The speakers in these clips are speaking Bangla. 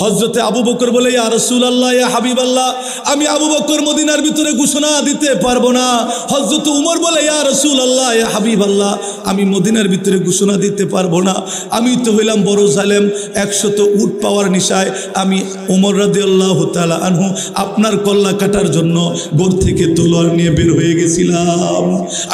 হযরতে আবু বকর বলে, ইয়া রাসূলুল্লাহ, ইয়া হাবিবাল্লাহ, আমি আবু বকর মদিনার ভিতরে ঘোষণা দিতে পারবো না। হযরতে উমর বলে, ইয়া রাসূলুল্লাহ, ইয়া হাবিবাল্লাহ, আমি মদিনার ভিতরে ঘোষণা দিতে পারবো না। আমি তো হইলাম বড় জালেম, 100 উট পাওয়ার নিশায় আমি ওমর রাদিয়াল্লাহু তাআলা আনহু আপনার কল্লা কাটার জন্য ঘর থেকে তলোয়ার নিয়ে বের হয়ে গেছিলাম।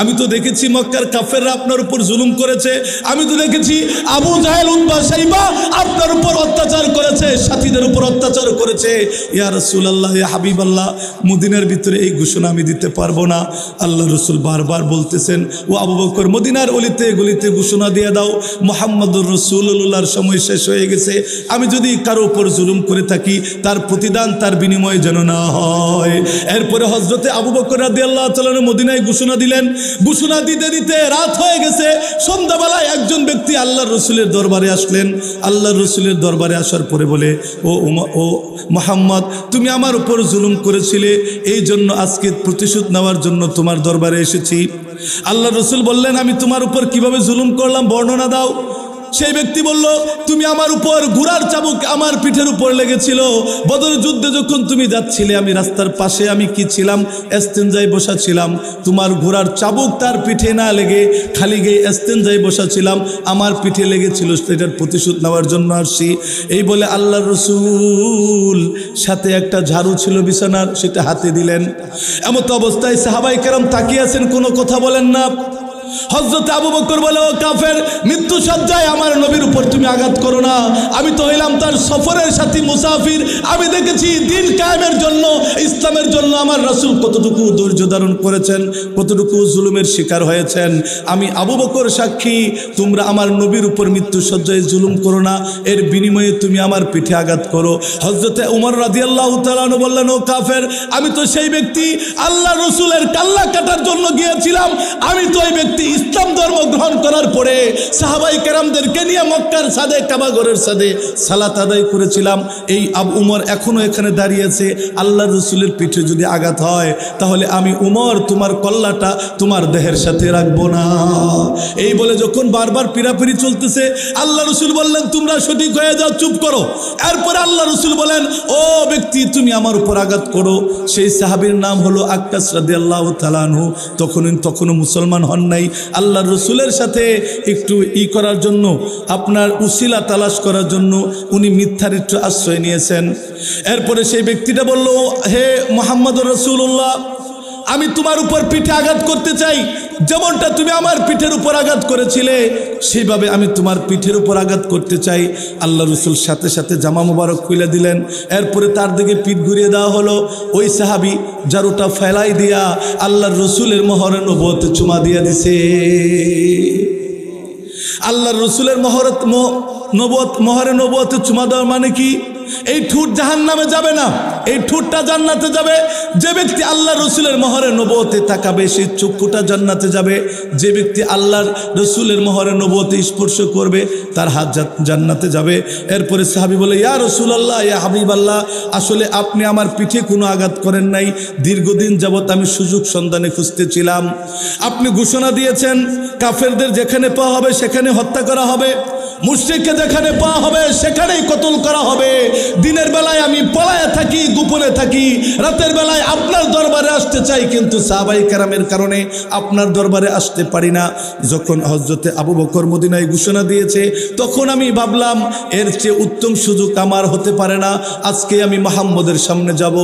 আমি তো দেখেছি মক্কার কাফেররা আপনার উপর জুলুম করেছে। আমি তো দেখেছি আবু জাহেল, উতবা, শাইবা আপনার উপর অত্যাচার করেছে, সাথীদের উপর অত্যাচার করেছে। ইয়া রাসূলুল্লাহ, ইয়া হাবিবাল্লাহ, মদিনার ভিতরে এই ঘোষণা আমি দিতে পারবো না। আল্লাহ রাসূল বারবার বলতেছেন, ও আবু বকর, মদিনার অলিতে গলিতে ঘোষণা দিয়ে দাও, মুহাম্মদুর রাসূলুল্লাহর সময় শেষ হয়ে গেছে। আমি যদি কারো উপর জুলুম করে থাকি তার প্রতিদান তার বিনিময়ে যেন না হয়। এরপরে হযরতে আবু বকর রাদিয়াল্লাহু তাআলা মদিনায় ঘোষণা দিলেন। ঘোষণা দিতে দিতে রাত হয়ে গেছে। সন্ধ্যাবেলায় একজন ব্যক্তি আল্লাহর রাসূলের দরবারে আসলেন। আল্লাহর রাসূলের দরবারে আসার পরে বলে, ও মুহাম্মদ, তুমি আমার উপর জুলুম করেছিলে, এই জন্য আজকে প্রতিশোধ নেওয়ার জন্য তোমার দরবারে এসেছি। আল্লাহর রাসূল বললেন, আমি তোমার উপর কিভাবে জুলুম করলাম বর্ণনা দাও। সেই ব্যক্তি বলল, তুমি আমার উপর ঘোড়ার চাবুক আমার পিঠের উপর লেগেছিল। বদর যুদ্ধে যখন তুমি যাচ্ছিলে, আমি রাস্তার পাশে আমি কি ছিলাম, ইস্তেনজায় বসা ছিলাম। তোমার ঘোড়ার চাবুক তার পিঠে না লেগে খালি গিয়ে ইস্তেনজায় বসা ছিলাম, আমার পিঠে লেগেছিল, সেটার প্রতিশোধ নেওয়ার জন্য আসছি। এই বলে আল্লাহর রাসূল সাথে একটা ঝাড়ু ছিল বিছানার, সেটা হাতে দিলেন। এমত অবস্থায় সাহাবায়ে কেরাম তাকিয়ে আছেন, কোনো কথা বলেন না। হযরত আবু বকর বলে, ও কাফের, মৃত্যু সজ্জায় আমার নবীর উপর তুমি আঘাত করো না। আমি তো হইলাম তার সফরের সাথী, মুসাফির। আমি দেখেছি দিন কায়েমের জন্য, ইসলামের জন্য আমার রাসূল কতটুকু ধৈর্য ধারণ করেছেন, কতটুকু জুলুমের শিকার হয়েছেন। আমি আবু বকর সাক্ষী, তোমরা আমার নবীর উপর মৃত্যু সজ্জায় জুলুম করো না, এর বিনিময়ে তুমি আমার পিঠে আঘাত করো। হযরতে উমর রাদিয়াল্লাহু তাআলা আনহু বললেন, ও কাফের, আমি তো সেই ব্যক্তি আল্লাহ রাসূলের কাল্লা কাটার জন্য গিয়েছিলাম। আমি তো ওই ব্যক্তি ইসলাম ধর্ম গ্রহণ করার পরে সাহাবায়ে কেরামদেরকে নিয়ে মক্কার ছাদে, কাবা ঘরের ছাদে সালাত আদায় করেছিলাম। এই আবু উমর এখনো এখানে দাঁড়িয়ে আছে। আল্লাহর রাসূলের পিঠে যদি আঘাত হয়, তাহলে আমি উমর তোমার কল্লাটা তোমার দেহের সাথে রাখবো না। এই বলে যখন বারবার পিরাপিরি চলতেছে, আল্লাহ রাসূল বললেন, তোমরা সঠিক হয়ে যাও, চুপ করো। এরপরে আল্লাহ রাসূল বলেন, ও ব্যক্তি, তুমি আমার উপর আঘাত করো। সেই সাহাবীর নাম হলো আক্কাস রাদিয়াল্লাহু তাআলা আনহু। তখনও মুসলমান হন নাই। আল্লাহর রাসূলের সাথে একটু করার জন্য, আপনার উসিলা তালাশ করার জন্য উনি মিথ্যার একটু আশ্রয় নিয়েছেন। এরপরে সেই ব্যক্তিটা বলল, হে মুহাম্মদুর রাসূলুল্লাহ, আমি তোমার উপর পিঠে আঘাত করতে চাই। যেমনটা তুমি আমার পিঠের উপর আঘাত করেছিলে, সেইভাবে আমি তোমার পিঠের উপর আঘাত করতে চাই। আল্লাহ রাসূল সাথে সাথে জামা মোবারক খুলে দিলেন। এরপরে তার দিকে পিঠ ঘুরিয়ে দেওয়া হলো। ওই সাহাবী জারুটা ফেলাই দিয়া আল্লাহর রাসূলের মোহরে নবুয়তে চুমা দিয়ে দিছে। আল্লাহর রাসূলের মোহরে নবুয়তে চুমা দেওয়ার মানে কি? এই ঠোঁট জাহান্নামে যাবে না, এই ঠোঁটটা জান্নাতে যাবে। যে ব্যক্তি আল্লাহর রাসূলের মোহরে নবুয়তে তাকাবে, সেই চক্ষুটা জান্নাতে যাবে। যে ব্যক্তি আল্লাহর রাসূলের মোহরে নবুয়তে স্পর্শ করবে, তার হাত জান্নাতে যাবে। এরপরে সাহাবী বলে, ইয়া রাসূলুল্লাহ, ইয়া হাবিবাল্লাহ, আসলে আপনি আমার পিঠে কোনো আঘাত করেন নাই। দীর্ঘদিন যাবত আমি সুযোগ সন্ধানে খুঁজতেছিলাম। আপনি ঘোষণা দিয়েছেন, কাফেরদের যেখানে পাওয়া হবে সেখানে হত্যা করা হবে, মুশরিককে যেখানে পাওয়া হবে সেখানেই কতল করা হবে। দিনের বেলায় আমি পলায়ে থাকি, গোপনে থাকি, রাতের বেলায় আপনার দরবারে আসতে চাই, কিন্তু সাহাবায়ে কেরামের কারণে আপনার দরবারে আসতে পারি না। যখন হযরতে আবু বকর মদিনায় ঘোষণা দিয়েছে, তখন আমি ভাবলাম এর চেয়ে উত্তম সুযোগ আমার হতে পারে না। আজকে আমি মুহাম্মদের সামনে যাব।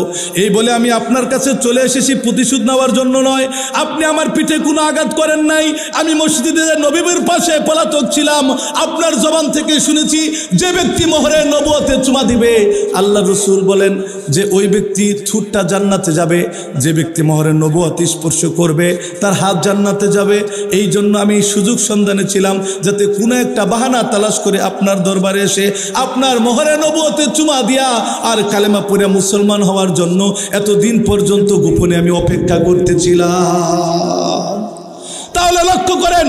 এই বলে আমি আপনার কাছে চলে এসেছি প্রতিশোধ নেওয়ার জন্য নয়। আপনি আমার পিঠে কোনো আঘাত করেন নাই। আমি মসজিদে নববীর পাশে পলাতক ছিলাম। আপনার জবান থেকে শুনেছি, যে ব্যক্তি মোহরে নবুয়তে চুমা দিবে, আল্লাহর রাসূল বলেন যে ওই ব্যক্তি ঠোঁটটা জান্নাতে যাবে। যে ব্যক্তি মোহরে নবুয়ত স্পর্শ করবে, তার হাত জান্নাতে যাবে। এই জন্য আমি সুযোগ সন্ধানে ছিলাম, যাতে কোনো একটা বাহানা তালাশ করে আপনার দরবারে এসে আপনার মোহরে নবুয়তে চুমা দিয়া আর কালেমা পড়ে মুসলমান হওয়ার জন্য এতদিন পর্যন্ত গোপনে আমি অপেক্ষা করতেছিলাম। তাহলে লক্ষ্য করেন,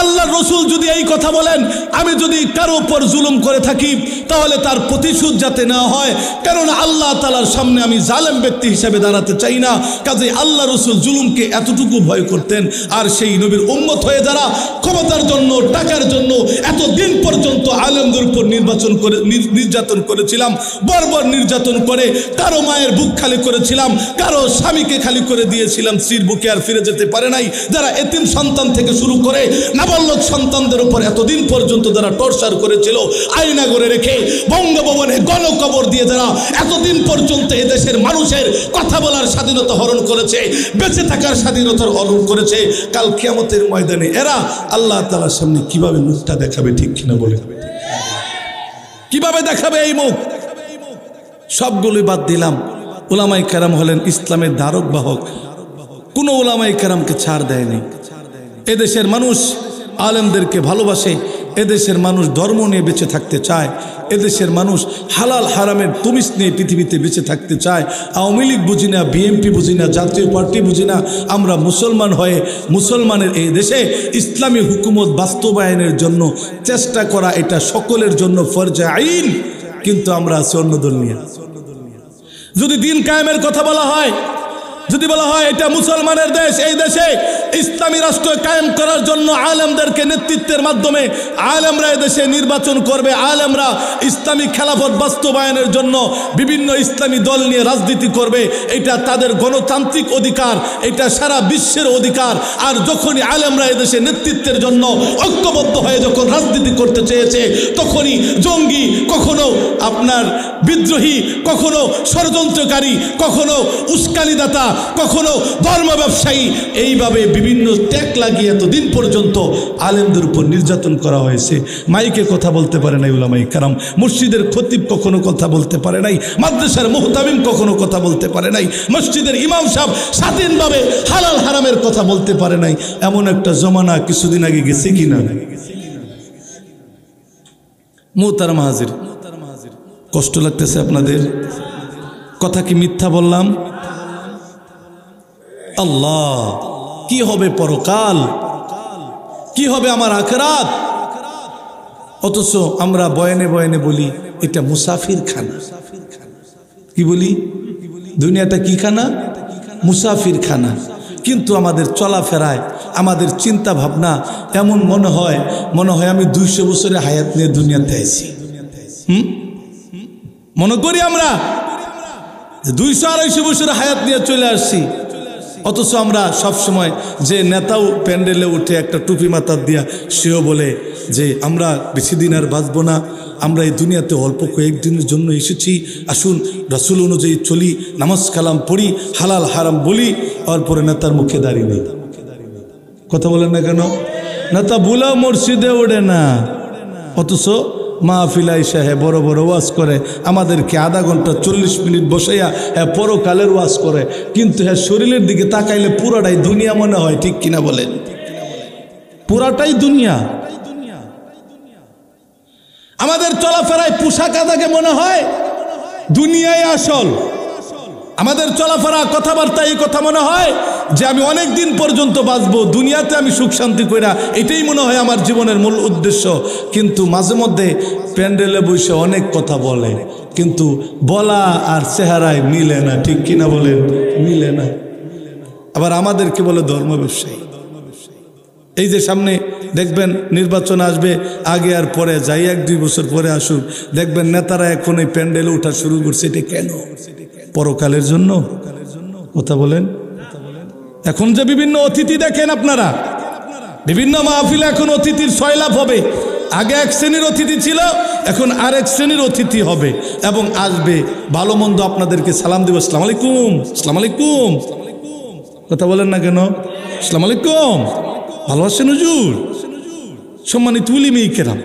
আল্লাহর রাসূল যদি এই কথা বলেন, আমি যদি কারো উপর জুলুম করে থাকি তাহলে তার প্রতিশোধ যাতে না হয়, কারণ আল্লাহ তাআলার সামনে আমি জালেম ব্যক্তি হিসেবে দাঁড়াতে চাই না। কাজেই আল্লাহ রাসূল জুলুমকে এতটুকু ভয় করতেন। আর সেই নবীর উম্মত হয়ে যারা ক্ষমতার জন্য, টাকার জন্য এতদিন পর্যন্ত আলেমদের উপর নির্যাতন করেছিলাম, বর্বর নির্যাতন করে কারো মায়ের বুক খালি করেছিলাম, কারো স্বামীকে খালি করে দিয়েছিলাম, স্ত্রীর বুকে আর ফিরে যেতে পারে নাই, যারা এতিম সন্তান থেকে শুরু করে নাবালক সন্তানদের উপর এতদিন পর্যন্ত যারা টর্চার করেছিল, আয়না করে রেখে বঙ্গভবনে গণকবর দিয়ে যারা এতদিন পর্যন্ত এদেশের মানুষের কথা বলার স্বাধীনতা হরণ করেছে, বেঁচে থাকার স্বাধীনতার হরণ করেছে, কাল কিয়ামতের ময়দানে এরা আল্লাহ তাআলার সামনে কিভাবে মুখটা দেখাবে, ঠিক কিনা বলে? কিভাবে দেখাবে এই মুখ? সবগুলোই বাদ দিলাম। উলামায়ে কেরাম হলেন ইসলামের ধারক বাহক। কোন উলামায়ে কেরামকে ছাড় দেয়নি। এদেশের মানুষ আলেমদেরকে ভালোবাসে, এদেশের মানুষ ধর্ম নিয়ে বেঁচে থাকতে চায়, এদেশের মানুষ হালাল হারামের তমিজ নিয়ে পৃথিবীতে বেঁচে থাকতে চায়। আওয়ামী লীগ বুঝি না, বিএনপি বুঝি না, জাতীয় পার্টি বুঝি না, আমরা মুসলমান হয়ে মুসলমানের এই দেশে ইসলামী হুকুমত বাস্তবায়নের জন্য চেষ্টা করা এটা সকলের জন্য ফরজে আইন। কিন্তু আমরা আছি অন্য দল নিয়ে। যদি দিন কায়েমের কথা বলা হয়, যদি বলা হয় এটা মুসলমানের দেশ, এই দেশে ইসলামী রাষ্ট্র কায়েম করার জন্য আলেমদেরকে নেতৃত্বের মাধ্যমে আলেমরা এদেশে নির্বাচন করবে, আলেমরা ইসলামী খেলাফত বাস্তবায়নের জন্য বিভিন্ন ইসলামী দল নিয়ে রাজনীতি করবে, এটা তাদের গণতান্ত্রিক অধিকার, এটা সারা বিশ্বের অধিকার। আর যখনই আলেমরা এদেশে নেতৃত্বের জন্য ঐক্যবদ্ধ হয়ে যখন রাজনীতি করতে চেয়েছে, তখনই জঙ্গি, কখনো আপনার বিদ্রোহী, কখনো ষড়যন্ত্রকারী, কখনো উস্কানিদাতা, কখনো ধর্ম ব্যবসায়ী, এইভাবে বিভিন্ন ট্যাগ লাগিয়ে এতদিন পর্যন্ত আলেমদের উপর নির্যাতন করা হয়েছে। মাইকে কথা বলতে পারে নাই উলামায়ে কেরাম, মসজিদের খতিব কখনো কথা বলতে পারে নাই, মাদ্রাসার মুহতামিম কখনো কথা বলতে পারে নাই, মসজিদের ইমাম সাহেব স্বাধীনভাবে হালাল হারামের কথা বলতে পারে নাই। এমন একটা জমানা কিছুদিন আগে গেছে কিনা? মুহতারাম হাজির, কষ্ট লাগতেছে আপনাদের? কথা কি মিথ্যা বললাম? আল্লাহ, কি হবে পরকাল, কি হবে আমার আখিরাত? অথচ আমরা বয়ানে বয়ানে বলি এটা মুসাফির খানা। কি বলি? দুনিয়াটা কি খানা? মুসাফির খানা। কিন্তু আমাদের চলাফেরায়, আমাদের চিন্তা ভাবনা এমন মনে হয় আমি 200 বছরের হায়াত নিয়ে দুনিয়াতে আইছি। মনে করি আমরা 200-250 বছরের হায়াত নিয়ে চলে আসছি। অথচ আমরা সবসময় যে নেতাও প্যান্ডেলে উঠে একটা টুপি মাথার দিয়া সেও বলে যে আমরা বেশি দিন আর বাঁচবো না, আমরা এই দুনিয়াতে অল্প কয়েকদিনের জন্য এসেছি, আসুন রাসূল অনুযায়ী চলি, নামাজ কালাম পড়ি, হালাল হারাম বলি। আর পরে নেতার মুখে দাঁড়িয়ে নেই। কথা বলেন না কেন? নেতা বুলা মসজিদে ওঠে না, অথচ মাহফিল আইসা বড় বড় ওয়াজ করে, আমাদেরকে আধা ঘন্টা 40 মিনিট বসাইয়া পরকালের ওয়াজ করে। কিন্তু শরীরের দিকে তাকাইলে পুরাটাই দুনিয়া মনে হয়। ঠিক কিনা বলেন? পুরাটাই দুনিয়া। আমাদের চলাফেরায় পোশাক আদাকে মনে হয় দুনিয়ায় আসল। আমাদের চলাফেরা কথাবার্তা এই কথা মনে হয় যে আমি অনেক দিন পর্যন্ত বাঁচবো, দুনিয়াতে আমি সুখ শান্তি কইরা, এটাই মনে হয় আমার জীবনের মূল উদ্দেশ্য। কিন্তু মাঝে মধ্যে প্যান্ডেলে বসে অনেক কথা বলে, কিন্তু বলা আর চেহারায় মিলে না। ঠিক কিনা বলেন? মিলে না। আবার আমাদেরকে বলে ধর্ম ব্যবসায়ী। এই যে সামনে দেখবেন নির্বাচন আসবে, আগে আর পরে যাই, 1-2 বছর পরে আসুক, দেখবেন নেতারা এখন এই প্যান্ডেলে ওঠা শুরু করছে। এটা কেন? পরকালের জন্য। কথা বলেন? এখন যে বিভিন্ন অতিথি দেখেন আপনারা, বিভিন্ন মাহফিলে এখন অতিথির সয়লাভ হবে। আগে এক শ্রেণীর অতিথি ছিল, এখন আরেক শ্রেণীর অতিথি হবে এবং আসবে। ভালো মন্দ আপনাদেরকে সালাম দেব, আসসালামু আলাইকুম, আসসালামু আলাইকুম। কথা বলেন না কেন? আসসালামু আলাইকুম, ভালো আছেন হুজুর? সম্মানিত উলিমায়ে কেরাম,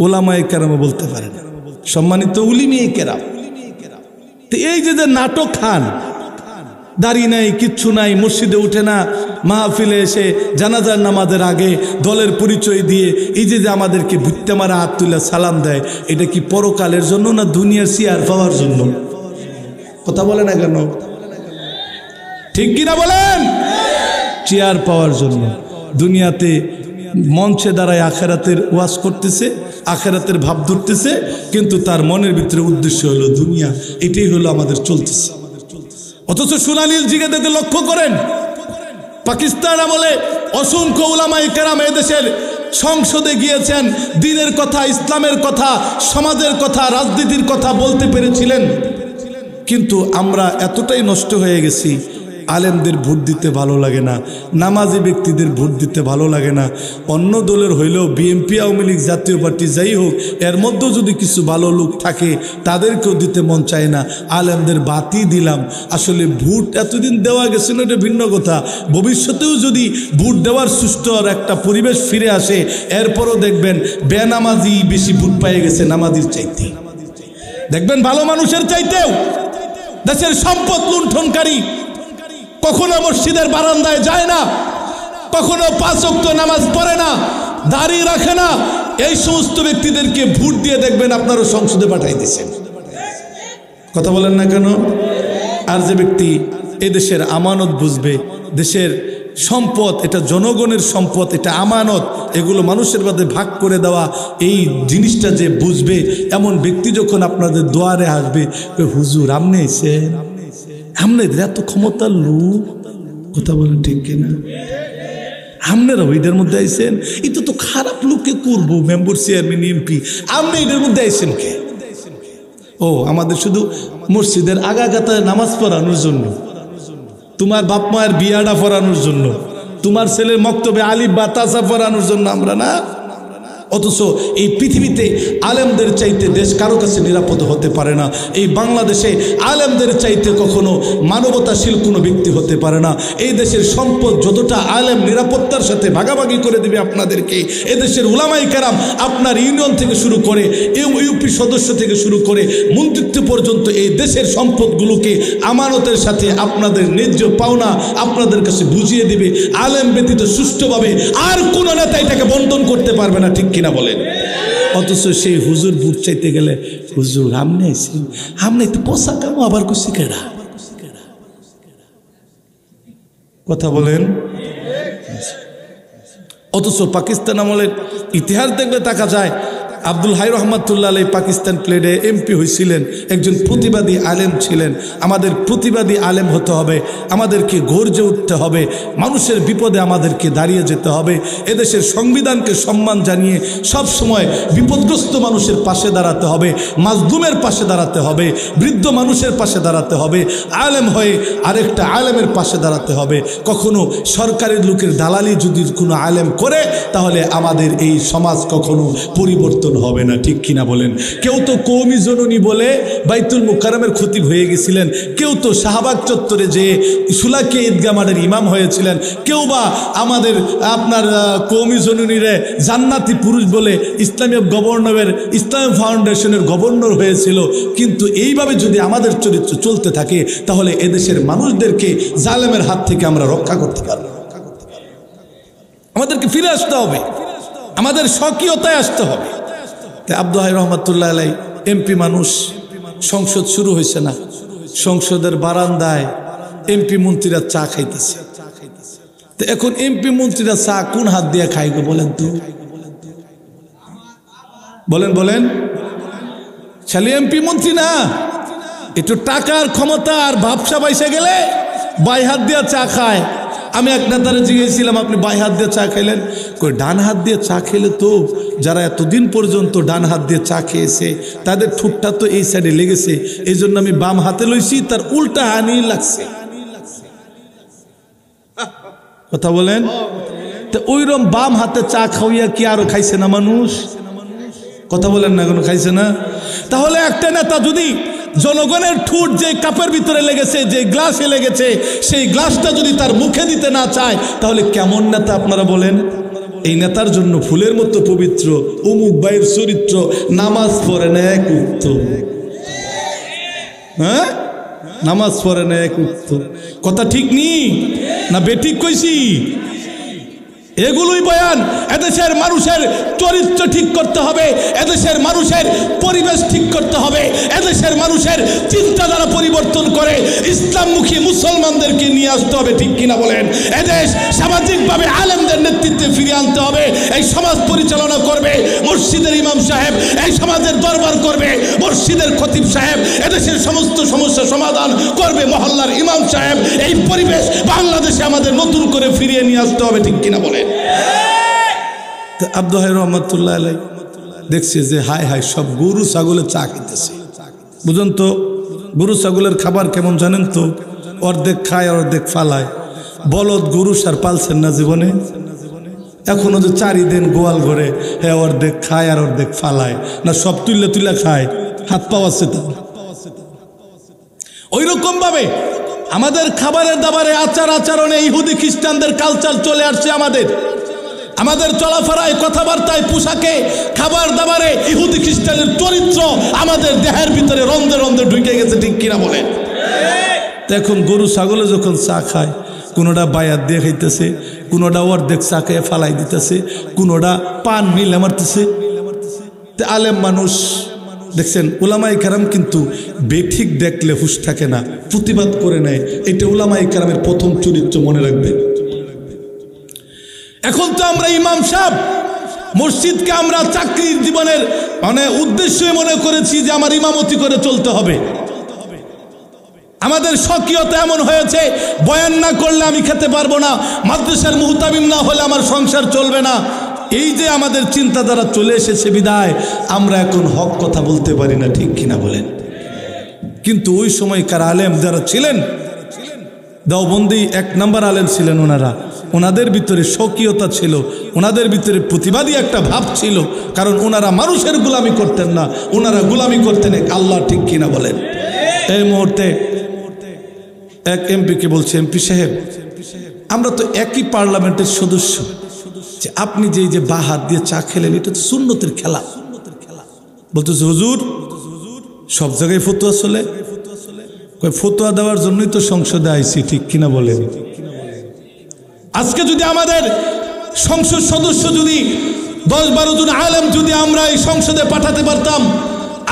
উলামায়ে কেরাম বলতে পারেন, সম্মানিত উলিমায়ে কেরাম। তো এই যে নাটক খান, দাড়ি নাই, কিচ্ছু নাই, মসজিদে উঠে না, মাহফিলে এসে জানাজার নামাজের আগে দলের পরিচয় দিয়ে এই যে আমাদেরকে ভুট্টা মারা হাত তুলে সালাম দেয়, এটা কি পরকালের জন্য না দুনিয়ার চেয়ার পাওয়ার জন্য? কথা বলে না কেন? ঠিক কিনা বলেন? চেয়ার পাওয়ার জন্য। দুনিয়াতে মঞ্চে দাঁড়ায় আখেরাতের ওয়াজ করতেছে, আখেরাতের ভাব ধরতেছে, কিন্তু তার মনের ভিতরে উদ্দেশ্য হলো দুনিয়া। এটাই হলো আমাদের চলতেছে। অথচ সোনালীর জিগাদেরকে লক্ষ্য করেন, পাকিস্তান আমলে অসংখ্য উলামায়ে কেরাম এদেশের সংসদে গিয়েছেন, দ্বীনের কথা, ইসলামের কথা, সমাজের কথা, রাজনীতির কথা বলতে পেরেছিলেন। কিন্তু আমরা এতটাই নষ্ট হয়ে গেছি, আলেমদের ভোট দিতে ভালো লাগে না, নামাজি ব্যক্তিদের ভোট দিতে ভালো লাগে না। অন্য দলের হইলেও বিএনপি, আওয়ামী লীগ, জাতীয় পার্টি যাই হোক, এর মধ্যেও যদি কিছু ভালো লোক থাকে তাদেরকেও দিতে মন চায় না, আলেমদের বাতি দিলাম। আসলে ভোট এতদিন দেওয়া গেছিল, এটা ভিন্ন কথা। ভবিষ্যতেও যদি ভোট দেওয়ার সুষ্ঠু একটা পরিবেশ ফিরে আসে, এরপরও দেখবেন বেনামাজি বেশি ভোট পেয়ে গেছে নামাজির চাইতে, দেখবেন ভালো মানুষের চাইতেও। দেশের সম্পদ লুণ্ঠনকারী কখনো মসজিদের বারান্দায় যায় না, কখনো 5 ওয়াক্ত নামাজ পড়ে না, দাড়ি রাখে না, এই সমস্ত ব্যক্তিদেরকে ভোট দিয়ে দেখবেন আপনারও সংসদে পাঠাই দিচ্ছেন। কথা বলেন না কেন? আর যে ব্যক্তি এদেশের আমানত বুঝবে, দেশের সম্পদ এটা জনগণের সম্পদ, এটা আমানত, এগুলো মানুষের মধ্যে ভাগ করে দেওয়া, এই জিনিসটা যে বুঝবে, এমন ব্যক্তি যখন আপনাদের দুয়ারে আসবে, হুজুর আপনি এসেছেন, আপনাদের এত ক্ষমতার লোক, কথা বলেন ঠিক কিনা? আপনারা ওইটার মধ্যে আইসেন, এটা তো খারাপ লোকে করবো, মেম্বার, চেয়ারম্যান, এমপি, আপনি এটার মধ্যে আইসেন কে? ও আমাদের শুধু মসজিদের আগাগাতায় নামাজ পড়ানোর জন্য, তোমার বাপ মায়ের বিয়াটা পড়ানোর জন্য, তোমার ছেলের মক্তবে আলিফ বা তাসা পড়ানোর জন্য আমরা না। অথচ এই পৃথিবীতে আলেমদের চাইতে দেশ কারো কাছে নিরাপদ হতে পারে না। এই বাংলাদেশে আলেমদের চাইতে কখনো মানবতাশীল কোনো ব্যক্তি হতে পারে না। এই দেশের সম্পদ যতটা আলেম নিরাপত্তার সাথে ভাগাভাগি করে দেবে আপনাদেরকে, এদেশের উলামায়ে কেরাম আপনার ইউনিয়ন থেকে শুরু করে ইউপি সদস্য থেকে শুরু করে মন্ত্রিত্ব পর্যন্ত এই দেশের সম্পদগুলোকে আমানতের সাথে আপনাদের ন্যায্য পাওনা আপনাদের কাছে বুঝিয়ে দেবে। আলেম ব্যতীত সুষ্ঠুভাবে আর কোনো নেতা এটাকে বন্টন করতে পারবে না, ঠিক কিনা বলেন? অথচ সেই হুজুর ভোট চাইতে গেলে, হুজুর আমনে আইছেন, আমনে তো পোশাক কামো আবার কুছি কেডা, কথা বলেন। অথচ পাকিস্তান আমলের ইতিহাস দেখলে তাকা যায়, আব্দুল হাই রহমাতুল্লাহ আলাই পাকিস্তান প্লেডে এমপি হয়েছিলেন, একজন প্রতিবাদী আলেম ছিলেন। আমাদের প্রতিবাদী আলেম হতে হবে, আমাদেরকে গর্জে উঠতে হবে, মানুষের বিপদে আমাদেরকে দাঁড়িয়ে যেতে হবে, এদেশের সংবিধানকে সম্মান জানিয়ে সব সময় বিপদগ্রস্ত মানুষের পাশে দাঁড়াতে হবে, মাজলুমের পাশে দাঁড়াতে হবে, বৃদ্ধ মানুষের পাশে দাঁড়াতে হবে, আলেম হয়ে আরেকটা আলেমের পাশে দাঁড়াতে হবে। কখনো সরকারের লোকের দালালি যদি কোনো আলেম করে, তাহলে আমাদের এই সমাজ কখনো পরিবর্তন হবে না, ঠিক কিনা বলেন? কেউ তো কওমি জননী বলে বাইতুল মুকাররমের খতিব হয়ে গেছিলেন, কেউ তো শাহবাগ চত্বরে যে সুলাকিয়া ঈদগাহ মাঠের ইমাম হয়েছিলেন, কেউ বা আমাদের আপনার কওমি জননীরে জান্নাতি পুরুষ বলে ইসলামিক গভর্নরের ইসলামিক ফাউন্ডেশনের গভর্নর হয়েছিল। কিন্তু এইভাবে যদি আমাদের চরিত্র চলতে থাকে, তাহলে এদেশের মানুষদেরকে জালেমের হাত থেকে আমরা রক্ষা করতে পারব। আমাদেরকে ফিরে আসতে হবে, আমাদের স্বকীয়তায় আসতে হবে। আব্দুল হাই রহমাতুল্লাহ আলাই এমপি মানুষ, সংসদ শুরু হয়েছে না, সংসদের বারান্দায় এমপি মন্ত্রীরা চা খাইতেছে। তো এখন এমপি মন্ত্রীরা চা কোন হাত দিয়ে খাই গো বলেন তো? বলেন বলেন, খালি এমপি মন্ত্রী না, একটু টাকার ক্ষমতা আর ব্যবসা পাইসে গেলে বাই হাত দিয়ে চা খায়। আমি এক নেতারে জিজ্ঞেসছিলাম, আপনি বাই হাত দিয়ে চা খেলেন? কই ডান হাত দিয়ে চা খেলে তো যারা এতদিন পর্যন্ত ডান হাত দিয়ে চা খেয়েছে তাদের ঠোঁটটা তো এই সাইডে লেগেছে, এই জন্য আমি বাম হাতে লইছি, তার উল্টা হানি লাগছে। কথা বলেন? তো ওইরকম বাম হাতে চা খাওয়াইয়া কি আরো খাইছে না মানুষ? কথা বলেন না, কোনো খাইছে না? তাহলে একটা নেতা যদি জনগণের ঠোঁট যে কাপের ভিতরে লেগেছে, যে গ্লাসে লেগেছে, সেই গ্লাসটা যদি তার মুখে দিতে না চায়, তাহলে কেমন নেতা আপনারা বলেন? এই নেতার জন্য ফুলের মতো পবিত্র অমুক ভাইয়ের চরিত্র, নামাজ পড়ে না এক উত্তম, হ্যাঁ নামাজ পড়ে না এক উত্তম। কথা ঠিক নি না বেঠিক কইছি? এগুলোই বয়ান। এদেশের মানুষের চরিত্র ঠিক করতে হবে, এদেশের মানুষের পরিবেশ ঠিক করতে হবে, এদেশের মানুষের চিন্তাধারা পরিবর্তন করে ইসলামমুখী মুসলমানদেরকে নিয়ে আসতে হবে, ঠিক কিনা বলেন? এদেশ সামাজিকভাবে আলেমদের নেতৃত্বে ফিরিয়ে আনতে হবে। এই সমাজ পরিচালনা করবে মসজিদের ইমাম সাহেব, এই সমাজের দরবার করবে মসজিদের খতিব সাহেব, এদেশের সমস্ত সমস্যা সমাধান করবে মহল্লার ইমাম সাহেব। এই পরিবেশ বাংলাদেশে আমাদের নতুন করে ফিরিয়ে নিয়ে আসতে হবে, ঠিক কিনা বলেন? আব্দুল হাই রহমতুল্লাহ আলাই দেখছে যে হায় হায় সব গরু ছাগলের চা খেতেছে। বুঝুন তো গরু ছাগলের খাবার কেমন জানেন তো? অর্ধেক খায় আর অর্ধেক ফালায়। বলদ গরু সার পালছেন না জীবনে? এখনো যে 4 দিন গোয়াল ঘরে, হ্যাঁ অর্ধেক খায় আর অর্ধেক ফালায় না, সব তুলে তুলে খায়, হাত পাওয়া আছে তা। ওই রকম ভাবে আমাদের খাবারের দাবারে আচার আচরণে ইহুদি খ্রিস্টানদের কালচার চলে আসছে। আমাদের চলাফেরায় কথাবার্তায় পোশাকে খাবার দাবারে ইহুদি খ্রিস্টানের চরিত্র আমাদের দেহের ভিতরে রন্ধে রন্ধে ঢুকে গেছে, ঠিক কিনা বলেন? এখন গরু ছাগলে যখন চা খায়, কোনোটা বায়াত দিয়ে খাইতেছে, কোনোটা অর্ধেক চা খেয়ে ফালাই দিতেছে, কোনোটা পান মিলে মারতেছে। আলেম মানুষ দেখছেন, উলামায়ে কেরাম কিন্তু বেঠিক দেখলে হুঁশ থাকে না, প্রতিবাদ করে নেয়। এটা উলামায়ে কেরামের প্রথম চরিত্র, মনে রাখবেন। এখন তো আমরা ইমাম সাহেব মসজিদকে আমরা চাকরির জীবনের উদ্দেশ্য মনে করেছি যে আমার ইমামতি করে চলতে হবে। আমাদের স্বকীয়তা এমন হয়েছে, বয়ান না করলে আমি খেতে পারবো না, মাদ্রাসার মুহতামিম না হলে আমার সংসার চলবে না। এই যে আমাদের চিন্তাধারা চলে এসেছে বিদায় আমরা এখন হক কথা বলতে পারি না, ঠিক কিনা বলেন? কিন্তু ওই সময়কার আলেম যারা ছিলেন, দেওবন্দি 1 নম্বর আলেম ছিলেন ওনারা, ওনাদের ভিতরে স্বকীয়তা ছিল, ওনাদের ভিতরে প্রতিবাদী একটা ভাব ছিল। কারণ ওনারা মানুষের গোলামি করতেন না, ওনারা গোলামি করতেন এক আল্লাহ, ঠিক কিনা বলেন? এই মুহূর্তে এক এমপিকে বলছে, এমপি সাহেব আমরা তো একই পার্লামেন্টের সদস্য, যে আপনি যে বা হাত দিয়ে চা খেলেন এটা তো সুন্নতের খেলা। বলতেছে হুজুর সব জায়গায় ফতোয়া চলে, ফতোয়া দেওয়ার জন্যই তো সংসদে আইছি, ঠিক কিনা বলেন? আজকে যদি আমাদের সংসদ সদস্য যদি 10-12 জন আলেম যদি আমরা এই সংসদে পাঠাতে পারতাম,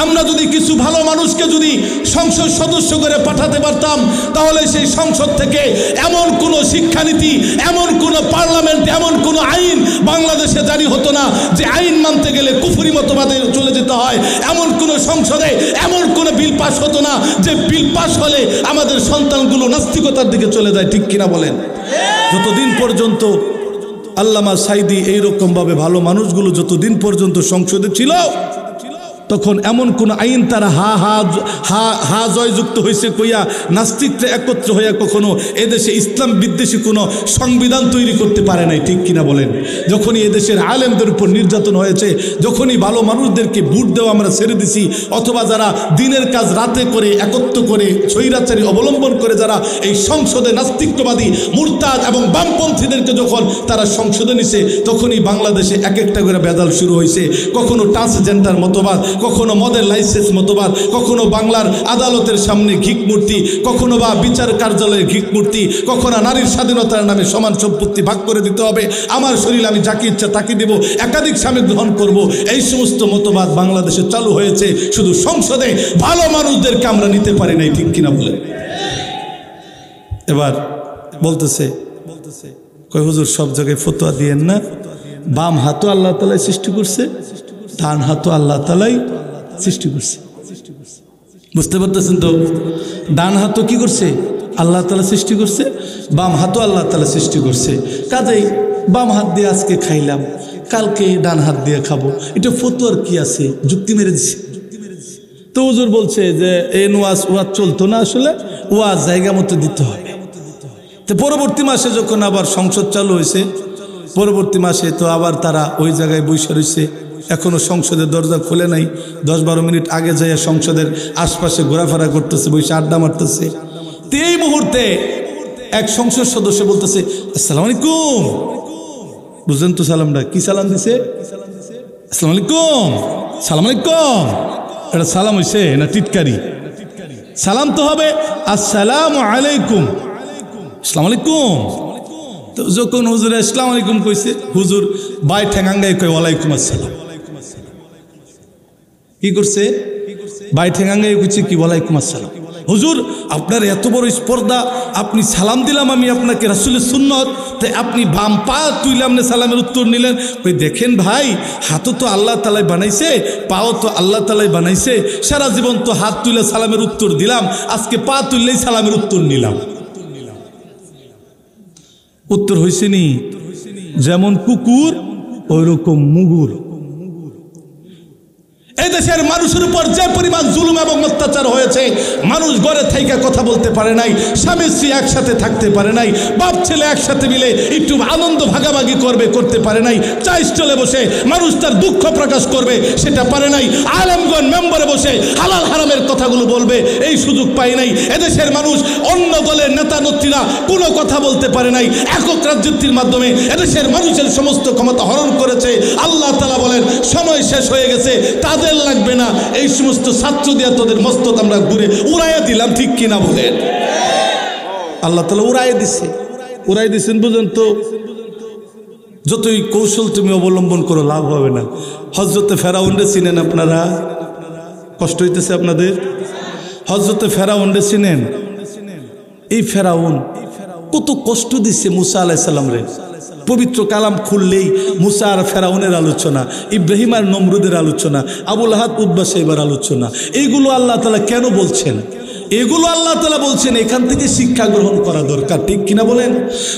আমরা যদি কিছু ভালো মানুষকে যদি সংসদ সদস্য করে পাঠাতে পারতাম, তাহলে সেই সংসদ থেকে এমন কোনো শিক্ষানীতি, এমন কোনো পার্লামেন্ট, এমন কোনো আইন বাংলাদেশে জারি হতো না যে আইন মানতে গেলে কুফরি মতবাদে চলে যেতে হয়। এমন কোনো সংসদে এমন কোনো বিল পাস হতো না যে বিল পাস হলে আমাদের সন্তানগুলো নাস্তিকতার দিকে চলে যায়, ঠিক কিনা বলেন? যতদিন পর্যন্ত আল্লামা সাইদি এইরকমভাবে ভালো মানুষগুলো যতদিন পর্যন্ত সংসদে ছিল, তখন এমন কোন আইন তারা হা জয়যুক্ত হয়েছে কইয়া নাস্তিকরা একত্র হইয়া কখনো এদেশে ইসলাম বিদ্বেষী কোনো সংবিধান তৈরি করতে পারে নাই, ঠিক কিনা বলেন? যখনই এদেশের আলেমদের উপর নির্যাতন হয়েছে, যখনই ভালো মানুষদেরকে ভোট দেওয়া আমরা ছেড়ে দিছি, অথবা যারা দিনের কাজ রাতে করে একত্র করে স্বৈরাচারী অবলম্বন করে যারা এই সংসদে নাস্তিকবাদী মুরতাদ এবং বামপন্থীদেরকে যখন তারা সংসদে নিছে, তখনই বাংলাদেশে এক একটা করে বেদাল শুরু হয়েছে। কখনো ট্রান্সজেন্ডার মতবাদ, কখনো মদের লাইসেন্স মতবাদ, কখনো বাংলার আদালতের সামনে ঘিক মূর্তি, কখনো বা বিচার কার্যালয়ের ঘিক মূর্তি, কখনো নারীর স্বাধীনতার নামে সমান সম্পত্তি ভাগ করে দিতে হবে, আমার শরীর আমি যাকে ইচ্ছা তাকে দেব, একাধিক স্বামী গ্রহণ করব, এই সমস্ত মতবাদ বাংলাদেশে চালু হয়েছে। শুধু সংসদে ভালো মানুষদেরকে আমরা নিতে পারি নাই, ঠিক কিনা বলে? এবার বলতেছে কই হুজুর সব জায়গায় ফতোয়া দিয়েন না, বাম হাতও আল্লাহ তাআলাই সৃষ্টি করছে, ডান হাতও আল্লাহ তাআলাই সৃষ্টি করছে। বুঝতে পারতেছেন তো? ডান হাতও কি করছে? আল্লাহ তাআলা সৃষ্টি করছে, বাম হাতও আল্লাহ তাআলা সৃষ্টি করছে। কাজেই বাম হাত দিয়ে আজকে খাইলাম, কালকে ডান হাত দিয়ে খাবো, এটা ফতোয়ার কি আছে? যুক্তি মেরে দিছে। তো হুজুর বলছে যে এই ওয়াজ চলতো না, আসলে ওয়াজ জায়গা মতো দিতে হবে। তো পরবর্তী মাসে যখন আবার সংসদ চালু হয়েছে, পরবর্তী মাসে তো আবার তারা ওই জায়গায় বসে রয়েছে, এখনো সংসদের দরজা খুলে নাই। 10-12 মিনিট আগে যাইয়া সংসদের আশপাশে ঘোরাফেরা করতেছে, বসে আড্ডা মারতেছে। তো এই মুহূর্তে এক সংসদ সদস্য বলতেছে আসসালামু আলাইকুম। বুঝলেন তো সালামটা কি? সালাম দিছে আসসালামু আলাইকুম, সালাম আলাইকুম। এটা সালাম হইছে না টিটকারি? সালাম তো হবে আসসালামু আলাইকুম, আসসালামু আলাইকুম। তো যখন হুজুর আসসালামু আলাইকুম কইছে, হুজুর বাই ঠেঙ্গাঙ্গাই কই ওয়ালাইকুম আসসালাম। কি করছে? বাই ঠেঙ্গাঙ্গাই কইছে কি ওয়ালাইকুম আসসালাম। হুজুর আপনার এত বড় স্পর্ধা, আপনি সালাম দিলাম আমি আপনাকে রাসূলের সুন্নত, তাই আপনি বাম পা তুইলাম না সালামের উত্তর নিলেন। ওই দেখেন ভাই, হাতও তো আল্লাহ তাআলাই বানাইছে, পাও তো আল্লাহ তাআলাই বানাইছে, সারা জীবন তো হাত তুলে সালামের উত্তর দিলাম, আজকে পা তুললেই সালামের উত্তর নিলাম। উত্তর হয়েছে নি? যেমন কুকুর ওই রকম মুগুর। এই দেশের মানুষের উপর যে পরিমাণ জুলুম এবং অত্যাচার হয়েছে, মানুষ ঘরে থেকে কথা বলতে পারে নাই, স্বামী স্ত্রী একসাথে থাকতে পারে নাই, বাপ ছেলে একসাথে মিলে একটু আনন্দ ভাগাভাগি করতে পারে নাই, চা স্টলে বসে মানুষ তার দুঃখ প্রকাশ করবে সেটা পারে নাই, আলেমগণ মেম্বারে বসে হালাল হারামের কথাগুলো বলবে এই সুযোগ পায় নাই। এদেশের মানুষ অন্য দলের নেতা নেত্রীরা কোনো কথা বলতে পারে নাই, একক রাজনীতির মাধ্যমে এদেশের মানুষের সমস্ত ক্ষমতা হরণ করেছে। আল্লাহ তাআলা বলেন সময় শেষ হয়ে গেছে, তাদের লাগবে না, এই সমস্ত ছাত্র দিয়া তোদের মস্তক আমরা ঘুরে উড়াইয়া দিলাম, ঠিক কিনা বলেন? আল্লাহ তাআলা উড়াই দিচ্ছেন বুঝেন তো। যতই কৌশল তুমি অবলম্বন করো লাভ হবে না। হযরতে ফেরাউনরে চিনেন আপনারা? কষ্ট হইতেছে আপনাদের? হযরতে ফেরাউনরে চিনেন? এই ফেরাউন কত কষ্ট দিচ্ছে মুসা আলাইহিস সালাম রে। পবিত্র কালাম খুললেই মুসা আর ফেরাউনের আলোচনা, ইব্রাহিম আর নমরুদের আলোচনা, আবু লাহাব উতবা সাইবার আলোচনা। এইগুলো আল্লাহ তাআলা কেন বলছেন? এগুলো আল্লাহ তাআলা বলছেন এখান থেকে শিক্ষা গ্রহণ করা দরকার, ঠিক কিনা বলেন?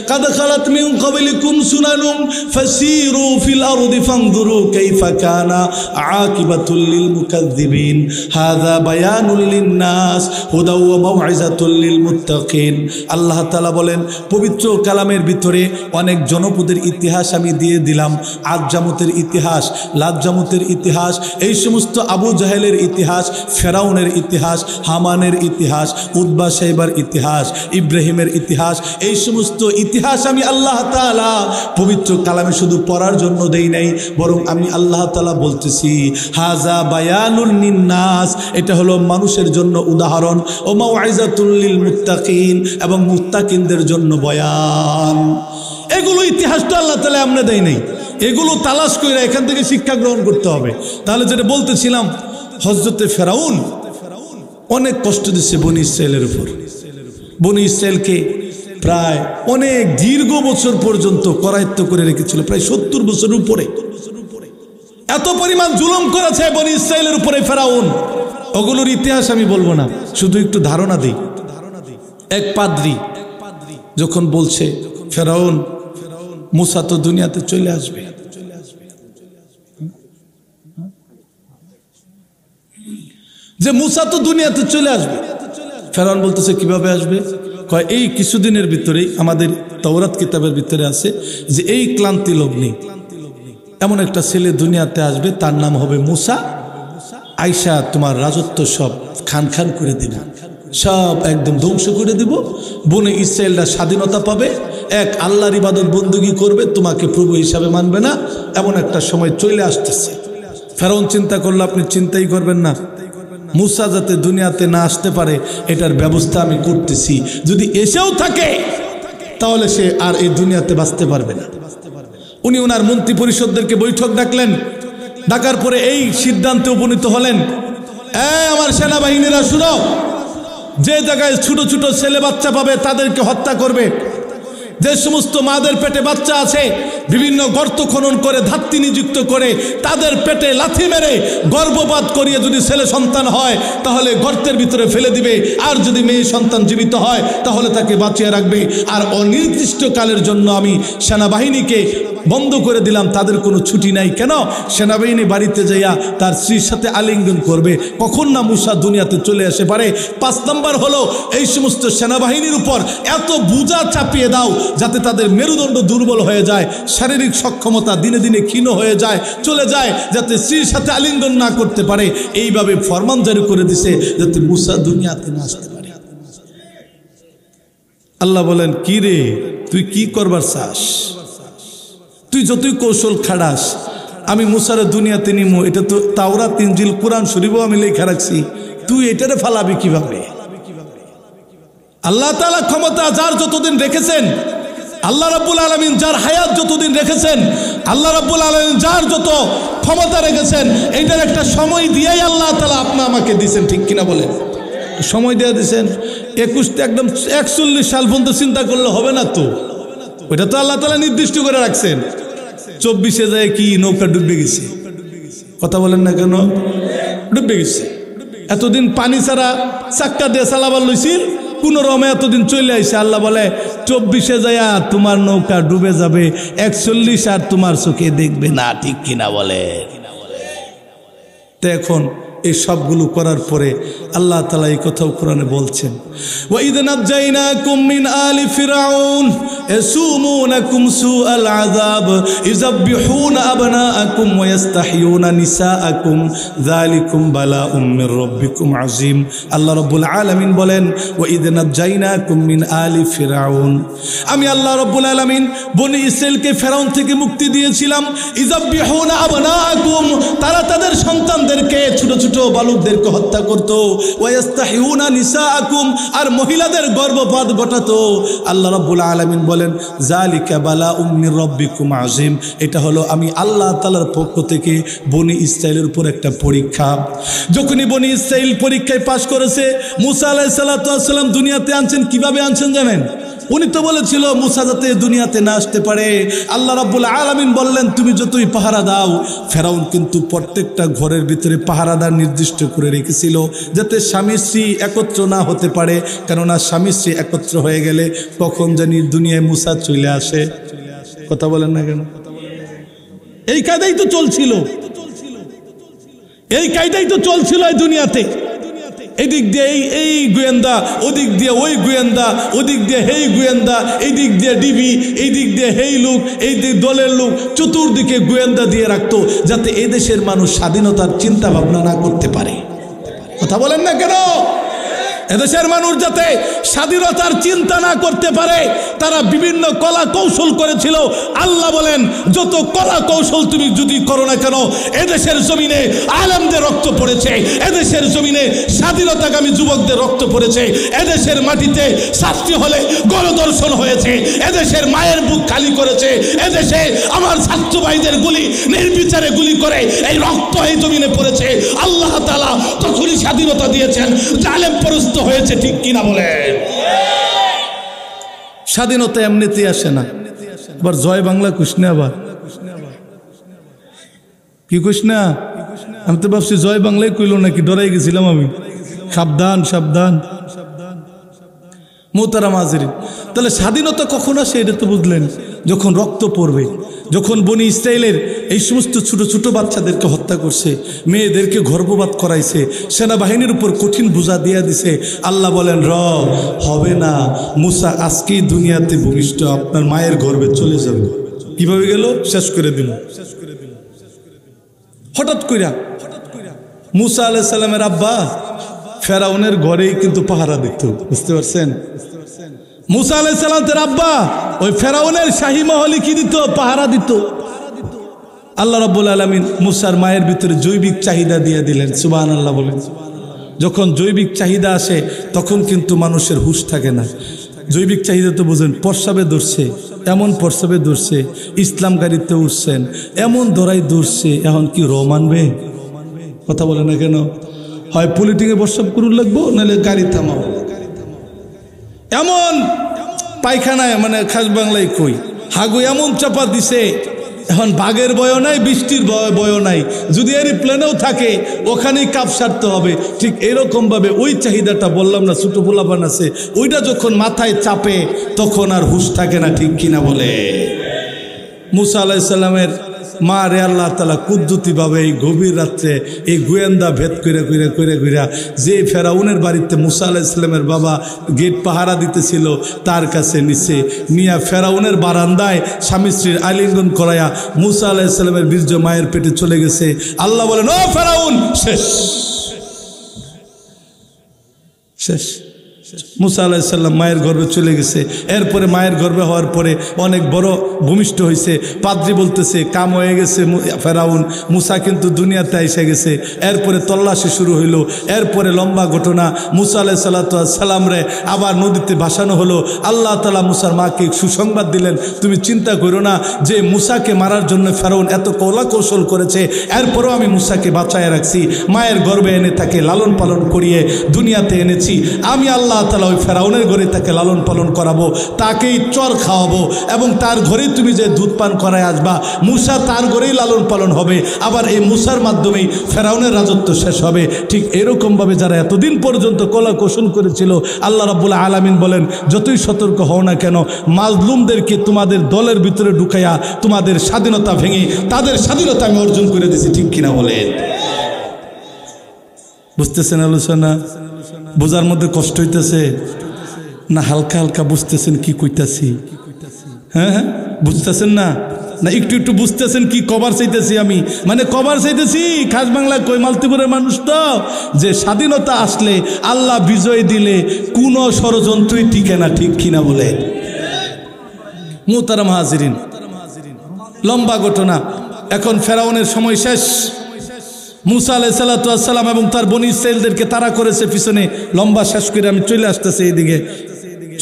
কাদ খালাত মিন ক্বাবলিকুম সুনানুম ফাসিরু ফিল আরদি ফানজুরু কাইফা কানা আকিবাতুল লিল মুকাজ্জিবিন হাযা বায়ানুল লিন-নাস হুদা ওয়া মাউইযাতুল লিল মুত্তাকিন। আল্লাহ তাআলা বলেন পবিত্র কালামের ভিতরে অনেক জনপদের ইতিহাস আমি দিয়ে দিলাম, আদজামতের ইতিহাস, লাদজামতের ইতিহাস, এই সমস্ত আবু জাহেলের ইতিহাস, ফেরাউনের ইতিহাস, হামানের ইতিহাস, উতবা সাইবার ইতিহাস, ইব্রাহিমের ইতিহাস, এই সমস্ত ইতিহাস আমি আল্লাহ তাআলা পবিত্র কালামে শুধু পড়ার জন্য দেই নাই, বরং আমি আল্লাহ তাআলা বলতেছি হাযা বায়ানুল লিন-নাস, এটা হলো মানুষের জন্য উদাহরণ, ও মাউইযাতুল লিল মুত্তাকিন, এবং মুত্তাকিনদের জন্য বয়ান। এগুলো ইতিহাস তো আল্লাহ তাআলা আমরা দেই নাই, এগুলো তালাশ করে এখান থেকে শিক্ষা গ্রহণ করতে হবে। তাহলে যেটা বলতেছিলাম, হযরতে ফেরাউন অনেক কষ্ট দিচ্ছে বনি ইসরায়েলের উপর। বনি ইসরায়েলকে প্রায় অনেক দীর্ঘ বছর পর্যন্ত করায়ত্ত করে রেখেছিল, প্রায় 70 বছর উপরে। এত পরিমাণ জুলুম করেছে বনি ইসরায়েলের উপরে ফেরাউন। ওগুলোর ইতিহাস আমি বলবো না, শুধু একটু ধারণা দিই। এক পাদ্রী যখন বলছে ফেরাউন মুসা তো দুনিয়াতে চলে আসবে, যে মুসা তো দুনিয়াতে চলে আসবে, ফেরাউন বলতেছে কিভাবে আসবে? কয় এই কিছুদিনের ভিতরেই আমাদের তাওরাত কিতাবের ভিতরে আছে যে এই ক্লান্তি লগ্নি এমন একটা ছেলে দুনিয়াতে আসবে, তার নাম হবে মুসা। আইসা তোমার রাজত্ব সব খান খান করে দিব, সব একদম ধ্বংস করে দিব, বনে ইসরায়েলরা স্বাধীনতা পাবে, এক আল্লাহর ইবাদত বন্দুকি করবে, তোমাকে প্রভু হিসাবে মানবে না, এমন একটা সময় চলে আসতেছে। ফেরাউন চিন্তা করলো আপনি চিন্তাই করবেন না, মুসা যাতে দুনিয়াতে না আসতে পারে এটার ব্যবস্থা আমি করতেছি, যদি এসেও থাকে তাহলে সে আর এই দুনিয়াতে বাঁচতে পারবে না। উনি ওনার মন্ত্রী পরিষদদেরকে বৈঠক ডাকলেন, ডাকার পরে এই সিদ্ধান্তে উপনীত হলেন, আমার সেনাবাহিনীরা শুনো, যে জায়গায় ছোট ছোট ছেলে বাচ্চা পাবে তাদেরকে হত্যা করবে, যে সমস্ত মাদের পেটে বাচ্চা আছে বিভিন্ন গর্ত খনন করে ধাত্রী নিযুক্ত করে তাদের পেটে লাথি মেরে গর্ভপাত করিয়ে যদি ছেলে সন্তান হয় তাহলে গর্তের ভিতরে ফেলে দিবে, আর যদি মেয়ে সন্তান জীবিত হয় তাহলে তাকে বাঁচিয়ে রাখবে। আর অনির্দিষ্টকালের জন্য আমি সেনাবাহিনীকে বন্ধ করে দিলাম, তাদের কোনো ছুটি নাই। কেন? সেনাবাহিনী বাড়িতে যাইয়া তার স্ত্রীর সাথে আলিঙ্গন করবে, কখন না মুসা দুনিয়াতে চলে আসে পারে। 5 নম্বর হলো এই সমস্ত সেনাবাহিনীর উপর এত বোঝা চাপিয়ে দাও যাতে তাদের মেরুদণ্ড দুর্বল হয়ে যায়, শারীরিক সক্ষমতা দিনে দিনে ক্ষীণ হয়ে যায়, চলে যায়, যাতে স্ত্রীর সাথে আলিঙ্গন না করতে পারে। এইভাবে ফরমান জারি করে দিছে যাতে মুসা দুনিয়াতে না আসতে পারে। আল্লাহ বলেন কি রে তুই কি করবার চাস? তুই যতই কৌশল খাড়াস, আমি মুসারে দুনিয়াতে নিমু, এটা তো তাওরাত ইনজিল কোরআন শরীফও আমি লেখা রাখছি, তুই এটারে ফালাবি কিভাবে? আল্লাহ তাআলা ক্ষমতা যার যতদিন রেখেছেন, আল্লাহ রাব্বুল আলামিন যার হায়াত যতদিন রেখেছেন, আল্লাহ রাব্বুল আলামিন যার যত ক্ষমতা রেখেছেন, এইটার একটা সময় দিয়েই আল্লাহ তাআলা আপনা আমাকে দিয়েছেন, ঠিক কিনা বলেন? সময় দিয়ে দিয়েছেন 21 একদম 41 সাল পর্যন্ত চিন্তা করলে হবে না তো, ওইটা তো আল্লাহ তাআলা নির্দিষ্ট করে রাখছেন। 24-এ যায় কি নৌকা ডুবে গেছে, কথা বলেন না কেন? ডুবে গেছে। এতদিন পানি ছাড়া চাক্কা দিয়ে চালাবার লইছিল, কোন রমে এতদিন চলে আইছে। আল্লাহ বলে 24-এ যায় তোমার নৌকা ডুবে যাবে, 41 আর তোমার চোখে দেখবে না, ঠিক কিনা বলে? তো এখন এই সবগুলো করার পরে আল্লাহ তাআলা এই কথাও কোরআনে বলছেন, ওয়াইদ নাজাইনাকুম মিন আলি ফিরাউন ইয়াসুমুনাকুম সুআল আযাব ইযাববিহুনা আবনাআকুম ওয়া ইস্তাহয়ুনা নিসাআকুম যালিকুম বালাউম মির রাব্বিকুম আযীম। আল্লাহ রাব্বুল আলামিন বলেন, ওয়াইদ নাজাইনাকুম মিন আলি ফিরাউন, আমি আল্লাহ রাব্বুল আলামিন বনি ইসরাইলকে ফেরাউন থেকে মুক্তি দিয়েছিলাম। ইযাববিহুনা আবনাআকুম, তারা তাদের সন্তানদেরকে ছোট ছোট বালকদেরকে হত্যা করত। ওয়াস্তাহিউনা নিসাআকুম, আর মহিলাদের গর্ভপাত ঘটাতো। আল্লাহ রাব্বুল আলামিন বলেন, যালিকা বালাউম মির রাব্বিকুম আযীম, এটা হলো আমি আল্লাহ তাআলার পক্ষ থেকে বনি ইসরাইলের উপর একটা পরীক্ষা। যখনই বনি ইসরাইল পরীক্ষায় পাশ করেছে, মুসা আলাইহিস সালাতু ওয়াস সালাম দুনিয়াতে আনছেন। কিভাবে আনছেন জানেন? উনি তো বলেছিল মুসা যাতে দুনিয়াতে না আসতে পারে। আল্লাহ রাব্বুল আলামিন বললেন, তুমি যতই পাহারা দাও। ফেরাউন কিন্তু প্রত্যেকটা ঘরের ভিতরে পাহারাদার নির্দিষ্ট করে রেখেছিল, যাতে স্বামী স্ত্রী একত্র না হতে পারে, কেননা স্বামী স্ত্রী একত্র হয়ে গেলে কখন জানি দুনিয়ায় মুসা চলে আসে। কথা বলেন না কেন? এই কায়দাই তো চলছিল, এই কায়দাই তো চলছিল এই দুনিয়াতে। এদিক দিয়ে এই গোয়েন্দা, ওদিক দিয়ে ওই গোয়েন্দা, ওদিক দিয়ে হেই গোয়েন্দা, এই দিক দিয়ে ডিবি, এই দিক দিয়ে হেই লোক, এই দিক দলের লোক, চতুর্দিকে গোয়েন্দা দিয়ে রাখতো, যাতে এই দেশের মানুষ স্বাধীনতার চিন্তা ভাবনা না করতে পারে। কথা বলেন না কেন? এদেশের মানুষ যাতে স্বাধীনতার চিন্তা না করতে পারে, তারা বিভিন্ন কলা কৌশল করেছিল। আল্লাহ বলেন, যত কলা কৌশল তুমি যদি করো না কেন, এদেশের জমিনে আলেমদের রক্ত পড়েছে, এদেশের জমিনে স্বাধীনতাকামী যুবকদের রক্ত পড়েছে, এদেশের মাটিতে শাস্তি হলে গণধর্ষণ হয়েছে, এদেশের মায়ের বুক খালি করেছে, এদেশে আমার ছাত্র ভাইদের গুলি নির্বিচারে গুলি করে এই রক্ত এই জমিনে পড়েছে। আল্লাহ তাআলা তখনই স্বাধীনতা দিয়েছেন, জালেম পরাস্ত হয়েছে, ঠিক কিনা বলেন? স্বাধীনতা এমনিতেই আসে না। আবার জয় বাংলা কুশনে, আবার কি কুশনা? আমি তো ভাবছি জয় বাংলায় কইল নাকি, ডরাই গেছিলাম আমি। সাবধান সাবধান মোহতারাম হাজিরিন। তাহলে স্বাধীনতা কখন আসে এটা তো বুঝলেন, যখন রক্ত পড়বে। যখন বনি ইসরাইলের এই সমস্ত ছোট ছোট বাচ্চাদেরকে হত্যা করছে, মেয়েদেরকে গর্ভপাত করাইছে, সেনাবাহিনীর উপর কঠিন বোঝা দিয়ে দিছে। আল্লাহ বলেন, হবে না, মুসা আজকেই দুনিয়াতে ভূমিষ্ঠ আপনার মায়ের গর্ভে চলে যাবে। কিভাবে গেল? শেষ করে দিল হঠাৎ কইরা। মুসা আলাইহিস সালামের আব্বা ফেরাউনের ঘরেই কিন্তু পাহারা দিত, বুঝতে পারছেন? মুসা আলাইহিস সালামের আব্বা ওই ফেরাউনের শাহী মহলে কি দিত? পাহারা দিত। আল্লাহ রাব্বুল আলামিন মুসার মায়ের ভিতরে জৈবিক চাহিদা দিয়ে দিলেন। সুবহানাল্লাহ বলেন। যখন জৈবিক চাহিদা আসে তখন কিন্তু মানুষের হুঁশ থাকে না। জৈবিক চাহিদা তো বোঝেন, প্রস্রাবে ধরছে, এমন প্রস্রাবে ধরছে, ইসলাম গাড়িতে উঠছেন, এমন ধরাই ধরছে, এখন কি মানবে? কথা বলে না কেন? হয় পলিটিকে প্রস্রাব করুন লাগবো, নাহলে গাড়ি থামাও। এমন পায়খানায়, মানে খাস বাংলায় কই, হাগু এমন চাপা দিছে, এখন বাঘের বয় নাই, বৃষ্টির বয় নাই। যদি এরোপ্লেনেও থাকে ওখানেই কাপ সারতে হবে। ঠিক এরকম ভাবে ওই চাহিদাটা বললাম না, ছোট পোলাপান আছে, ওইটা যখন মাথায় চাপে তখন আর হুঁশ থাকে না, ঠিক কিনা বলে? মুসা আলাইহিস সালামের মা রে আল্লাহ তাআলা কুদ্দুতিভাবে এই গভীর রাত্রে এই গোয়েন্দা ভেদ করে যে ফেরাউনের বাড়িতে মুসা আলাইহিস সালামের বাবা গেট পাহারা দিতেছিল তার কাছে নিচে নিয়া ফেরাউনের বারান্দায় স্বামী স্ত্রীর আলিঙ্গন করাইয়া মুসা আলাইহিস সালামের বীর্য মায়ের পেটে চলে গেছে। আল্লাহ বলেন, ও ফেরাউন, শেষ শেষ। মুসা আলাইহিস সালাম মায়ের গর্ভে চলে গেছে। এরপরে মায়ের গর্ভে হওয়ার পরে অনেক বড় ভূমিষ্ঠ হয়েছে। পাদ্রী বলতেছে কাম হয়ে গেছে ফেরাউন, মুসা কিন্তু দুনিয়াতে এসে গেছে। এরপরে তল্লাশি শুরু হইল। এরপরে লম্বা ঘটনা, মুসা আলাইহিস সালাম রে আবার নদীতে ভাসানো হলো। আল্লাহ তাআলা মুসার মাকে সুসংবাদ দিলেন, তুমি চিন্তা করো না যে মুসাকে মারার জন্য ফেরাউন এত কৌলা কৌশল করেছে, এরপরেও আমি মুসাকে বাঁচায় রাখছি। মায়ের গর্ভে এনে তাকে লালন পালন করিয়ে দুনিয়াতে এনেছি। আমি আল্লাহ তাআলা ওই ফেরাউনের ঘরে তাকে লালন পালন করাবো, তাকেই চর খাওয়াবো, এবং তার ঘরেই তুমি যে দুধ পান করায় আসবা, মুসা তার ঘরেই লালন পালন হবে। আবার এই মুসার মাধ্যমেই ফেরাউনের রাজত্ব শেষ হবে। ঠিক এরকমভাবে যারা এতদিন পর্যন্ত কলা কৌশল করেছিল, আল্লাহ রাব্বুল আলামিন বলেন যতই সতর্ক হও না কেন, মাজলুমদেরকে তোমাদের দলের ভিতরে ঢুকাইয়া তোমাদের স্বাধীনতা ভেঙে তাদের স্বাধীনতা আমি অর্জন করে দিয়েছি। ঠিক কিনা বলেন? বুঝতেছেন আলোচনা? বোঝার মধ্যে কষ্ট হইতেছে না? হালকা হালকা বুঝতেছেন কি কইতাছি? হ্যাঁ, বুঝতেছেন না? না একটু একটু বুঝতেছেন কি কভার চাইতেছি আমি? মানে কভার চাইতেছি খাস বাংলা কই, মালতীপুরের মানুষ তো, যে স্বাধীনতা আসলে আল্লাহ বিজয় দিলে কোনো ষড়যন্ত্রই টিকে না। ঠিক কিনা বলে? মুহতারাম হাজিরিন, লম্বা ঘটনা। এখন ফেরাউনের সময় শেষ। মুসা আলাইহিস সালাম এবং তার বনি ইসরাইলদেরকে তারা করেছে পিছনে। লম্বা শেষ করে আমি চলে আসতেছি, এইদিকে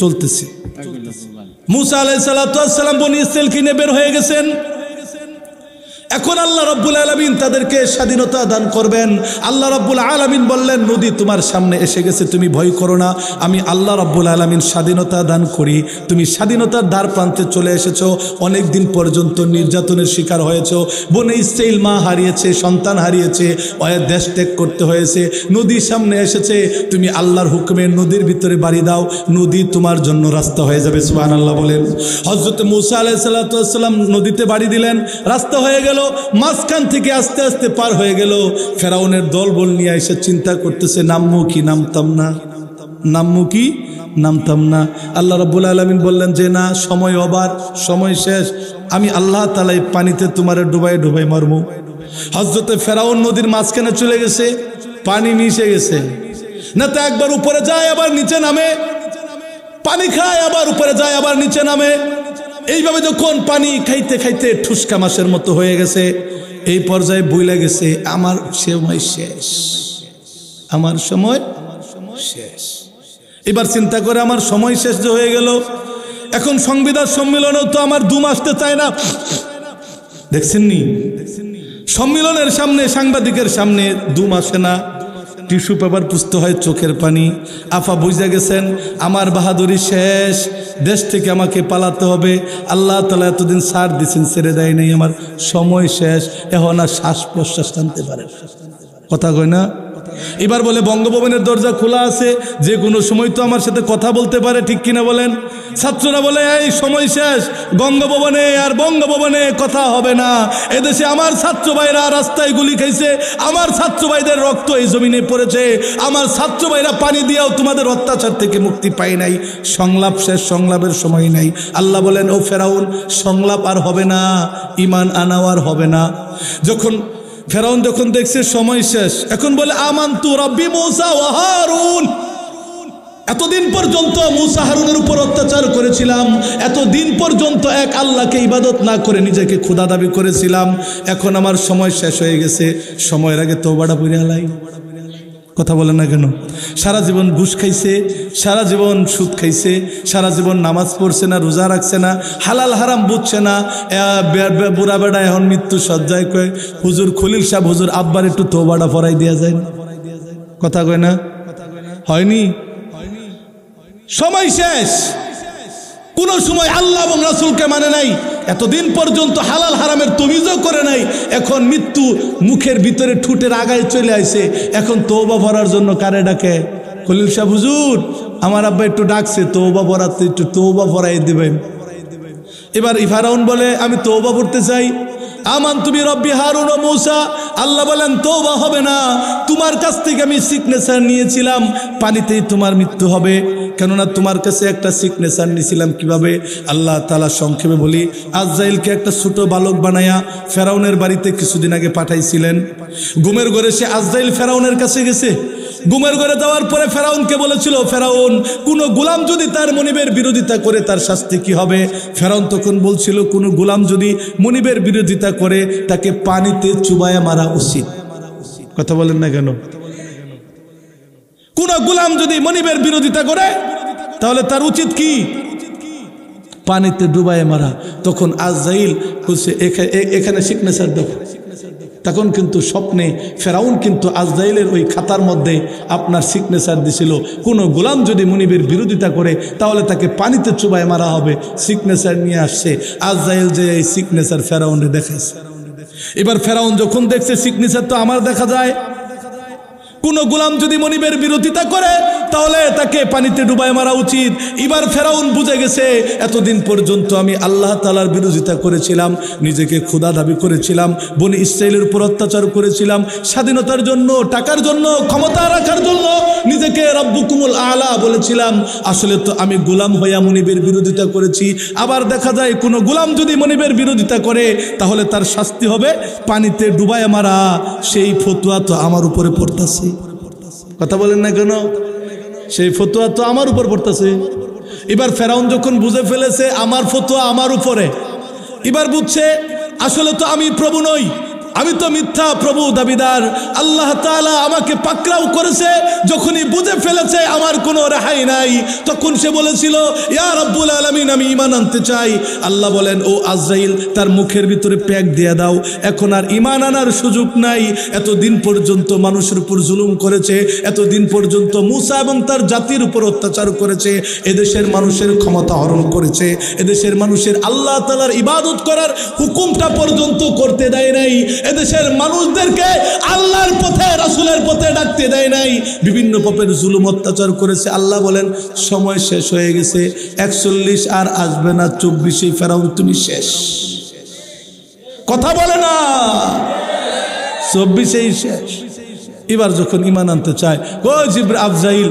চলতেছি। মুসা আলাইহিস সালাম বনি ইসরাইলকে নিয়ে বের হয়ে গেছেন। এখন আল্লাহ রাব্বুল আলামিন তাদেরকে স্বাধীনতা দান করবেন। আল্লাহ রাব্বুল আলামিন বললেন নদী তোমার সামনে এসে গেছে, তুমি ভয় করো না, আমি আল্লাহ রাব্বুল আলামিন স্বাধীনতা দান করি। তুমি স্বাধীনতার দ্বার প্রান্তে চলে এসেছো। অনেক দিন পর্যন্ত নির্যাতনের শিকার হয়েছো। বনে ইসরাইল মা হারিয়েছে, সন্তান হারিয়েছে, দেশ ত্যাগ করতে হয়েছে। নদীর সামনে এসেছে, তুমি আল্লাহর হুকুমে নদীর ভিতরে বাড়ি দাও, নদী তোমার জন্য রাস্তা হয়ে যাবে। সুবহানাল্লাহ বলেন। হযরত মুসা আলাইহিস সালাম নদীতে বাড়ি দিলেন, রাস্তা হয়ে গেল। মাঝখান থেকে আস্তে আস্তে পার হয়ে গেল। ফেরাউনের দলবল নিয়ে এসে চিন্তা করতেছে নামমু কি নামতাম না, নামমু কি নামতাম না। আল্লাহ রাব্বুল আলামিন বললেন যে না, সময় ওভার, সময় শেষ। আমি আল্লাহ তাআলা পানিতে তোমারে ডুবাই ডুবাই মারবো। হযরতে ফেরাউন নদীর মাঝখানে চলে গেছে, পানি মিশে গেছে। না তো একবার উপরে যায় আবার নিচে নামে, পানি খায় আবার উপরে যায় আবার নিচে নামে। এইভাবে যখন পানি খাইতে খাইতে ঠুসকা মাছের মতো হয়ে গেছে, এই পর্যায়ে বইলা গেছে আমার সময় শেষ, আমার সময় শেষ। এবার চিন্তা করে আমার সময় শেষ যে হয়ে গেল, এখন সংবিধান সম্মেলনেও তো আমার দুম আসতে চায় না। দেখছেননি সম্মেলনের সামনে সাংবাদিকের সামনে দুম আসে না, টিস্যু পেপার পুষতে হয় চোখের পানি। আফা বুঝে গেছেন আমার বাহাদুরি শেষ, দেশ থেকে আমাকে পালাতে হবে। আল্লাহ তাআলা এতদিন ছাড় দিচ্ছেন, ছেড়ে দেয় নাই, আমার সময় শেষ। এখন আর শ্বাস প্রশ্বাস টানতে পারে, কথা কয় না। এবার বলে বঙ্গভবনের দরজা খোলা আছে, যে কোনো সময় তো আমার সাথে কথা বলতে পারে। ঠিক কিনা বলেন? ছাত্ররা বলে এই সময় শেষ, বঙ্গভবনে আর বঙ্গভবনে কথা হবে না। এদেশে আমার ছাত্র ভাইরা রাস্তায় গুলি খাইছে, আমার ছাত্র ভাইদের রক্ত এই জমিনে পড়েছে, আমার ছাত্র ভাইরা পানি দিয়েও তোমাদের অত্যাচার থেকে মুক্তি পায় নাই। সংলাপ শেষ, সংলাপের সময় নাই। আল্লাহ বলেন ও ফেরাউন, সংলাপ আর হবে না, ঈমান আনাও আর হবে না। ফেরাউন যখন দেখছে সময় শেষ, এখন বলে আমানতু রাব্বি মূসা ওয়া হারুন। এতদিন পর্যন্ত মূসা হারুনের উপর অত্যাচার করেছিলাম, এতদিন পর্যন্ত এক আল্লাহকে ইবাদত না করে নিজেকে খোদা দাবি করেছিলাম। এখন আমার সময় শেষ হয়ে গেছে, সময়ের আগে তওবাটা পড়ে আলাই। কথা বলে না কেন? সারা জীবন ঘুষ খাইছে, সারা জীবন সুদ খাইছে, সারা জীবন নামাজ পড়ছে না, রোজা রাখছে না, হালাল হারাম বুঝছে না। বুড়া বেড়া এখন মৃত্যু সজ্জায় কয় হুজুর খলিল সাহেব, হুজুর আব্বার একটু তওবাটা পড়াই দেওয়া যায় না। কথা কয় না? হয়নি? সময় শেষ। কোন সময় আল্লাহ এবং রাসূলকে মানে নাই, এতদিন পর্যন্ত হালাল হারামের তমিজও করে নাই। এখন মৃত্যু মুখের ভিতরে ঠুটের আগায় চলে আসে, এখন তওবা পড়ার জন্য কারে ডাকে? খলিল সাহেব হুজুর আমার আব্বা একটু ডাকছে, তওবা পড়াতে, একটু তওবা পড়াই দিবেন। এবার ফেরাউন বলে আমি তওবা পড়তে চাই। আমানতু বিরাব্বি হারুন ও মূসা। আল্লাহ বলেন তওবা হবে না, তোমার কাছ থেকে আমি সিগনেচার নিয়েছিলাম, পানিতেই তোমার মৃত্যু হবে। কেননা তোমার কাছে একটা সিগনেচার নিয়েছিলাম। কিভাবে? আল্লাহ তাআলা সংক্ষেপে বলি, আজরাইলকে একটা ছোট বালক বানায়া ফেরাউনের বাড়িতে কিছুদিন আগে পাঠাইছিলেন। ঘুমের ঘরে সে আজরাইল ফেরাউনের কাছে গেছে। ঘুমের ঘরে যাওয়ার পরে ফেরাউনকে বলেছিল, ফেরাউন, কোনো গোলাম যদি তার মনিবের বিরোধিতা করে তার শাস্তি কি হবে? ফেরাউন তখন বলছিল, কোনো গোলাম যদি মনিবের বিরোধিতা করে তাকে পানিতে চুবায়া মারা উচিত। কথা বলেন না কেন? কোন গোলাম যদি মনিবের বিরোধিতা করে তাহলে তার উচিত কি? পানিতে ডুবায় মারা। তখন আজরাইল বলছে, এখানে সিগনেচার দাও। তখন কিন্তু স্বপ্নে ফেরাউন কিন্তু আজরাইলের ওই খাতার মধ্যে আপনার সিগনেচার দিছিল, কোনো গোলাম যদি মনিবের বিরোধিতা করে তাহলে তাকে পানিতে চুবায় মারা হবে। সিগনেচার নিয়ে আসছে। আজরাইল যে এই সিগনেচার ফেরাউনকে দেখাইছে। এবার ফেরাউন যখন দেখছে সিগনেচার তো আমার দেখা যায়, কোনো গোলাম যদি মনিবের বিরোধিতা করে তাহলে তাকে পানিতে ডুবায় মারা উচিত। এবার ফেরাউন বুঝে গেছে, এতদিন পর্যন্ত আমি আল্লাহ তাআলার বিরোধিতা করেছিলাম, নিজেকে খোদা দাবি করেছিলাম, বনি ইসরাইলের উপর অত্যাচার করেছিলাম, স্বাধীনতার জন্য, টাকার জন্য, ক্ষমতা রাখার জন্য নিজেকে রব্বুকুমুল আলা বলেছিলাম। আসলে তো আমি গোলাম হইয়া মনিবের বিরোধিতা করেছি। আবার দেখা যায় কোনো গোলাম যদি মনিবের বিরোধিতা করে তাহলে তার শাস্তি হবে পানিতে ডুবায় মারা। সেই ফতোয়া তো আমার উপরে পড়তেছে। কথা বলেন না কেন? সেই ফতোয়া তো আমার উপর পড়তেছে। এবার ফেরাউন যখন বুঝে ফেলেছে আমার ফতোয়া আমার উপরে, এবার বুঝছে আসলে তো আমি প্রভু নই, আমি তো মিথ্যা প্রভু দাবিদার। আল্লাহ তাআলা আমাকে পাকড়াও করেছে। যখনই বুঝে ফেলেছে আমার কোনো রেহাই নাই, তখন সে বলেছিল, ইয়া রাব্বুল আলামিন, আমি ঈমান আনতে চাই। আল্লাহ বলেন, ও আজরাইল, তার মুখের ভিতরে প্যাক দিয়ে দাও, এখন আর ঈমান আনার সুযোগ নাই। এতদিন পর্যন্ত মানুষের উপর জুলুম করেছে, এতদিন পর্যন্ত মুসা এবং তার জাতির উপর অত্যাচার করেছে, এদেশের মানুষের ক্ষমতা হরণ করেছে, এদেশের মানুষের আল্লাহ তাআলার ইবাদত করার হুকুমটা পর্যন্ত করতে দেয় নাই, এদেশের মানুষদেরকে আল্লাহর পথে, রাসূলের পথে ডাকতে দেয় নাই, বিভিন্ন পাপের জুলুম অত্যাচার করেছে। আল্লাহ বলেন, সময় শেষ হয়ে গেছে, 41 আর আসবে না, 24 ফেরাউন তুমি শেষ। কথা বলে না, 24 শেষ। এবার যখন ঈমান আনতে চায়, ও জিবরাইল, আজরাইল,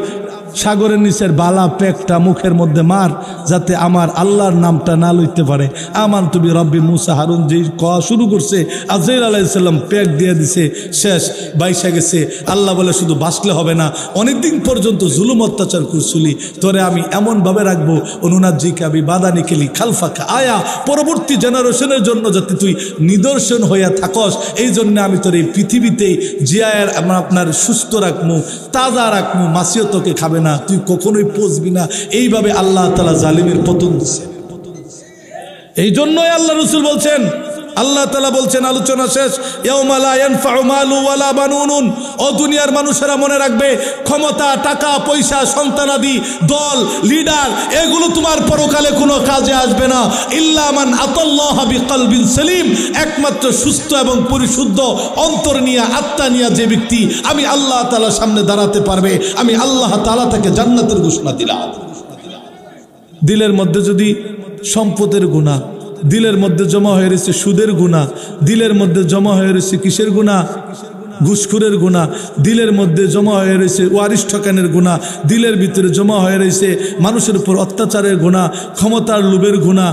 সাগরের নিচের বালা প্যাকটা মুখের মধ্যে মার, যাতে আমার আল্লাহর নামটা না লইতে পারে। আমান তুমি রব্বি মুসা হারুন যেই কওয়া শুরু করছে, আজরাইল আলাইহিস সালাম প্যাক দিয়ে দিছে, শেষ, বাইসা গেছে। আল্লাহ বলে, শুধু বাঁচলে হবে না, অনেকদিন পর্যন্ত জুলুম অত্যাচার করছিলি, তোরে আমি এমনভাবে রাখবো, অনুনাজ্জিকা বিবাদানি কেলি খালফাকা আয়া, পরবর্তী জেনারেশনের জন্য যাতে তুই নিদর্শন হইয়া থাকস, এই জন্য আমি তোর এই পৃথিবীতেই জিয়ায়ের আপনার সুস্থ রাখবো, তাজা রাখবো, মাসিও তোকে খাবে না, তুই কখনোই পচবি না। এইভাবে আল্লাহ তাআলা জালিমের পতন দিচ্ছে। এই জন্যই আল্লাহ রাসূল বলছেন, আল্লাহ তাআলা বলছেন, আলোচনা শেষ, ইয়াউমা লা ইয়ানফাউ মালু ওয়ালা বানুন। ও দুনিয়ার মানুষেরা মনে রাখবে, ক্ষমতা, টাকা পয়সা, সন্তানাদি, দল, লিডার, এগুলো তোমার পরকালে কোনো কাজে আসবে না। ইল্লা মান আতাল্লাহ বিকলবিন সালিম, একমাত্র সুস্থ এবং পরিশুদ্ধ অন্তর নিয়ে, আত্মা নিয়ে যে ব্যক্তি আমি আল্লাহ তাআলার সামনে দাঁড়াতে পারবে, আমি আল্লাহ তাআলা তাকে জান্নাতের ঘোষণা দিলাম। দিলের মধ্যে যদি সম্পদের গুনাহ, দিলের মধ্যে জমা হয়ে রয়েছে সুদের গুনাহ, দিলের মধ্যে জমা হয়ে রয়েছে কিসের গুনাহ? ঘুষখোরের গুনাহ, দিলের মধ্যে জমা হয়ে রয়েছে ওয়ারিশ ঠকানের গুনাহ, দিলের ভিতরে জমা হয়ে রয়েছে মানুষের উপর অত্যাচারের গুনাহ, ক্ষমতার লোভের গুনাহ,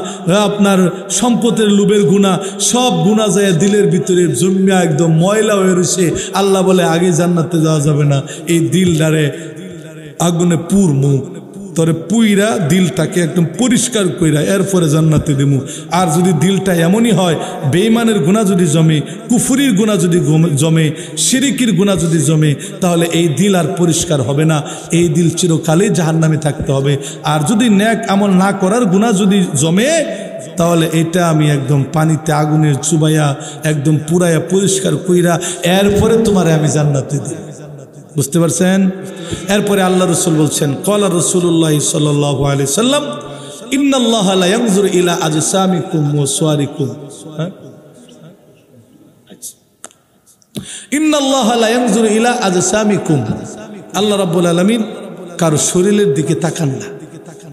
আপনার সম্পদের লোভের গুনাহ, সব গুনাহ যায় দিলের ভিতরে জমিয়া একদম ময়লা হয়ে রয়েছে। আল্লাহ বলে, আগে জান্নাতে যাওয়া যাবে না, এই দিলটারে আগুনে পুরমু, তোরে পুইরা দিলটাকে একদম পরিষ্কার কইরা এরপরে জান্নাতে দেবো। আর যদি দিলটা এমনই হয়, বেঈমানের গুনাহ যদি জমে, কুফরির গুনাহ যদি জমে, শিরিকির গুনাহ যদি জমে, তাহলে এই দিল আর পরিষ্কার হবে না, এই দিল চিরকালই জাহান্নামে থাকতে হবে। আর যদি নেক আমল না করার গুনাহ যদি জমে, তাহলে এটা আমি একদম পানিতে আগুনের চুবাইয়া একদম পুরাইয়া পরিষ্কার কইরা এরপরে তোমারে আমি জান্নাতে দিই। বুঝতে পারছেন? এরপরে আল্লাহ রাসূল বলছেন, ক্বালা রাসূলুল্লাহ সাল্লাল্লাহু আলাইহি সাল্লাম, ইন্নাল্লাহা লা ইয়ানজুরু ইলা আজসামিকুম ওয়া সুওয়ারিকুম, ইন্নাল্লাহা লা ইয়ানজুরু ইলা আজসামিকুম। আল্লাহ রাব্বুল আলামিন কারো শরীরের দিকে তাকান না।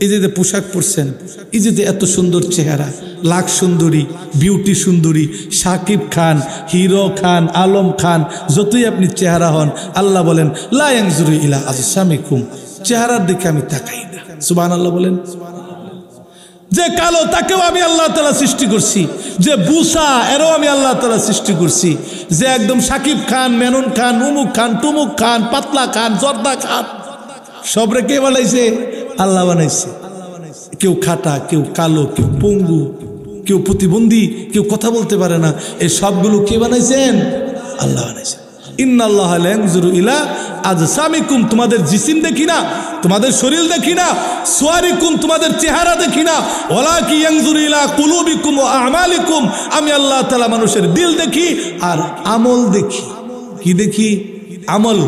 এই যে পোশাক পরছেন, এই যে এত সুন্দর চেহারা, লাখ সুন্দরী, বিউটি সুন্দরী, শাকিব খান, হিরো খান, আলম খান, যতই আপনি চেহারা হন, আল্লাহ বলেন লা ইয়ানজুরু ইলা আজসামিকুম, চেহারার দিকে আমি তাকাই না। সুবহানাল্লাহ বলেন। যে কালো তাকেও আমি আল্লাহ তাআলা সৃষ্টি করছি, যে বুসা এরও আমি আল্লাহ তাআলা সৃষ্টি করছি, যে একদম সাকিব খান, মেনন খান, উমুক খান, টুমুক খান, পাতলা খান, জর্দা খান, সবরে কে বানাইছে? আল্লাহ বানাইছে। কেউ খাটা, কেউ কালো, কেউ পঙ্গু, কেউ প্রতিবন্ধী, কেউ কথা বলতে পারে না, এই সবগুলো কে বানাইছেন? আল্লাহ বানাইছেন। ইন্নাল্লাহা লা ইয়ানজুরু ইলা আজসামিকুম, তোমাদের জিসিম দেখি না, তোমাদের শরীর দেখি না, সুয়ারিকুম তোমাদের চেহারা দেখি না, ওয়ালাকি ইয়ানজুরু ইলা কুলুবিকুম ওয়া আমালিকুম, আমি আল্লাহ তাআলা মানুষের দিল দেখি আর আমল দেখি। কি দেখি? আমল,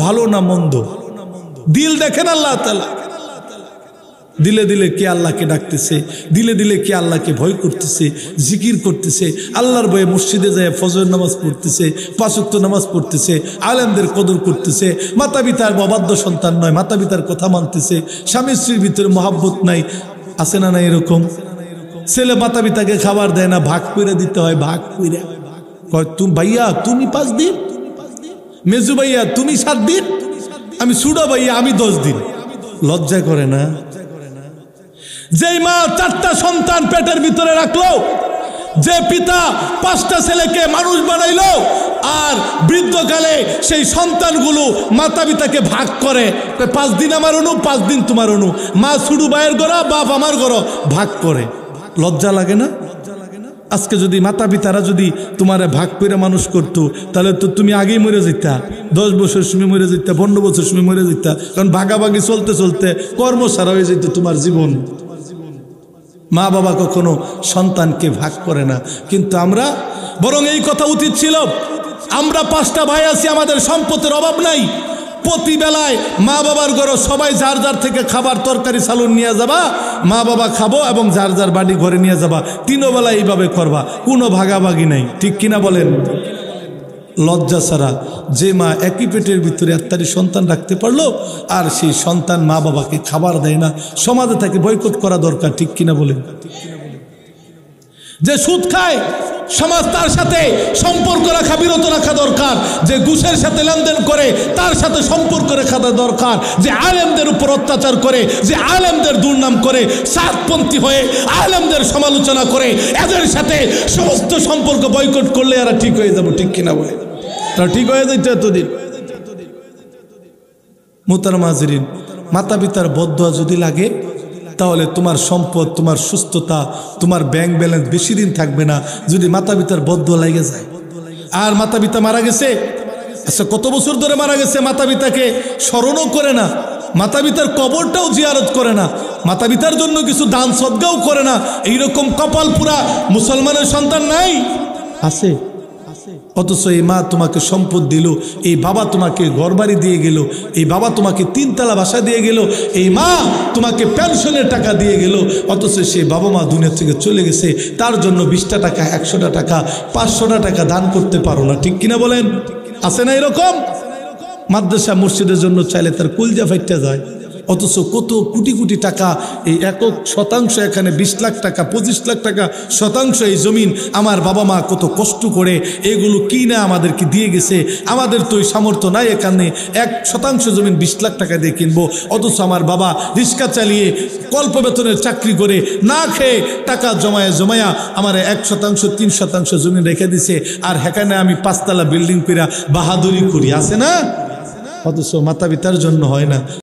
ভালো না মন্দ। দিল দেখেন আল্লাহ তাআলা। দিলে দিলে কে আল্লাহকে ডাকতেছে, দিলে দিলে কে আল্লাহকে ভয় করতেছে, জিকির করতেছে, আল্লাহর ভয়ে মসজিদে যায় ফজর নামাজ পড়তেছে, 5 ওয়াক্ত নামাজ পড়তেছে, আলেমদের কদর করতেছে, মাতা পিতার অবাধ্য সন্তান নয়, মাতা পিতার কথা মানতেছে, স্বামী স্ত্রীর ভিতরে মহাব্বত নাই, আছে না? না এরকম ছেলে মাতা পিতাকে খাবার দেয় না, ভাগ করে দিতে হয়, ভাগ করে কয় তুমি ভাইয়া তুমি 5 দিন, মেজু ভাইয়া তুমি 7 দিন, আমি সুডা ভাইয়া আমি 10 দিন। লজ্জা করে না? যেই মা 4টা সন্তান পেটের ভিতরে রাখলো, যে পিতা 5টা ছেলেকে মানুষ বানাইলো, আর বৃদ্ধকালে সেই সন্তানগুলো মাতা পিতাকে ভাগ করে, 5 দিন আমার অনু, 5 দিন তোমার অনু, মা সুডু ভাইয়ের গড়া, বাপ আমার গড়, ভাগ করে। লজ্জা লাগে না? আজকে যদি মাতা পিতারা যদি তোমারে ভাগ করে মানুষ করতো, তাহলে তো তুমি আগেই মরে যেতা, 10 বছর সময় মরে যেতা, 15 বছর সময় মরে যেতা, কারণ ভাগাভাগি চলতে চলতে কর্মসারা হয়ে যেত তোমার জীবন। মা বাবা কখনো সন্তানকে ভাগ করে না, কিন্তু আমরা বরং এই কথা উচিত ছিল, আমরা 5টা ভাই আছি, আমাদের সম্পদের অভাব নাই, প্রতি বেলায় মা বাবার ঘরে সবাই যার যার থেকে খাবার তরকারি চালুন নিয়ে যাবা, মা বাবা খাবো এবং যার যার বাড়ি ঘরে নিয়ে যাবা, 3 বেলা এইভাবে করবা, কোনো ভাগাভাগি নাই। ঠিক কিনা বলেন? লজ্জা ছাড়া যে মা একই পেটের ভিতরে একটারি সন্তান রাখতে পারলো, আর সেই সন্তান মা বাবাকে খাবার দেয় না, সমাজে তাকে বয়কট করা দরকার। ঠিক কিনা বলেন? যে সুদ খায়, সমাজ তার সাথে সম্পর্ক রাখা, বিরত রাখা দরকার। যে ঘুষের সাথে লেনদেন করে, তার সাথে সম্পর্ক রাখা দরকার। যে আলেমদের উপর অত্যাচার করে, যে আলেমদের দুর্নাম করে, সাতপন্থী হয়ে আলেমদের সমালোচনা করে, এদের সাথে সমস্ত সম্পর্ক বয়কট করলে এরা ঠিক হয়ে যাবো। ঠিক কিনা বলে? তারা ঠিক হয়ে যাইতো এতদিন। মুহতারাম হাজিরিন, মাতা পিতার বদদোয়া যদি লাগে, তাহলে তোমার সম্পদ, তোমার সুস্থতা, তোমার ব্যাংক ব্যালেন্স বেশি দিন থাকবে না, যদি মাতা পিতার বদদোয়া লেগে যায়। আর মাতা পিতা মারা গেছে, আচ্ছা কত বছর ধরে মারা গেছে, মাতা পিতাকে স্মরণও করে না, মাতা পিতার কবরটাও জিয়ারত করে না, মাতা পিতার জন্য কিছু দান সদকাও করে না, এইরকম কপাল পুরা মুসলমানের সন্তান নাই? আছে। অথচ এই মা তোমাকে সম্পদ দিল, এই বাবা তোমাকে ঘরবাড়ি দিয়ে গেল, এই বাবা তোমাকে 3 তলা বাসা দিয়ে গেল, এই মা তোমাকে পেনশনের টাকা দিয়ে গেল, অথচ সেই বাবা মা দুনিয়া থেকে চলে গেছে, তার জন্য 20টা টাকা, 100টা টাকা, 500টা টাকা দান করতে পারো না। ঠিক কিনা বলেন? আছে না এরকম? মাদ্রাসা মসজিদের জন্য চাইলে তার কলজা ফাইটটা যায়, অথচ কত কোটি কোটি টাকা, এই 1 শতাংশ এখানে 20 লাখ টাকা, 25 লাখ টাকা শতাংশ এই জমিন আমার বাবা মা কত কষ্ট করে এগুলো কিনে আমাদেরকে দিয়ে গেছে। আমাদের তো ওই সামর্থ্য নাই এখানে 1 শতাংশ জমিন 20 লাখ টাকা দিয়ে কিনবো, অথচ আমার বাবা রিক্সা চালিয়ে কল্প বেতনের চাকরি করে না খেয়ে টাকা জমায়া জমায়া আমার 1 শতাংশ 3 শতাংশ জমিন রেখে দিছে, আর সেখানে আমি 5 তলা বিল্ডিং পেরা বাহাদুরি করি। আছে না? অথচ মাতা পিতার জন্য হয় না।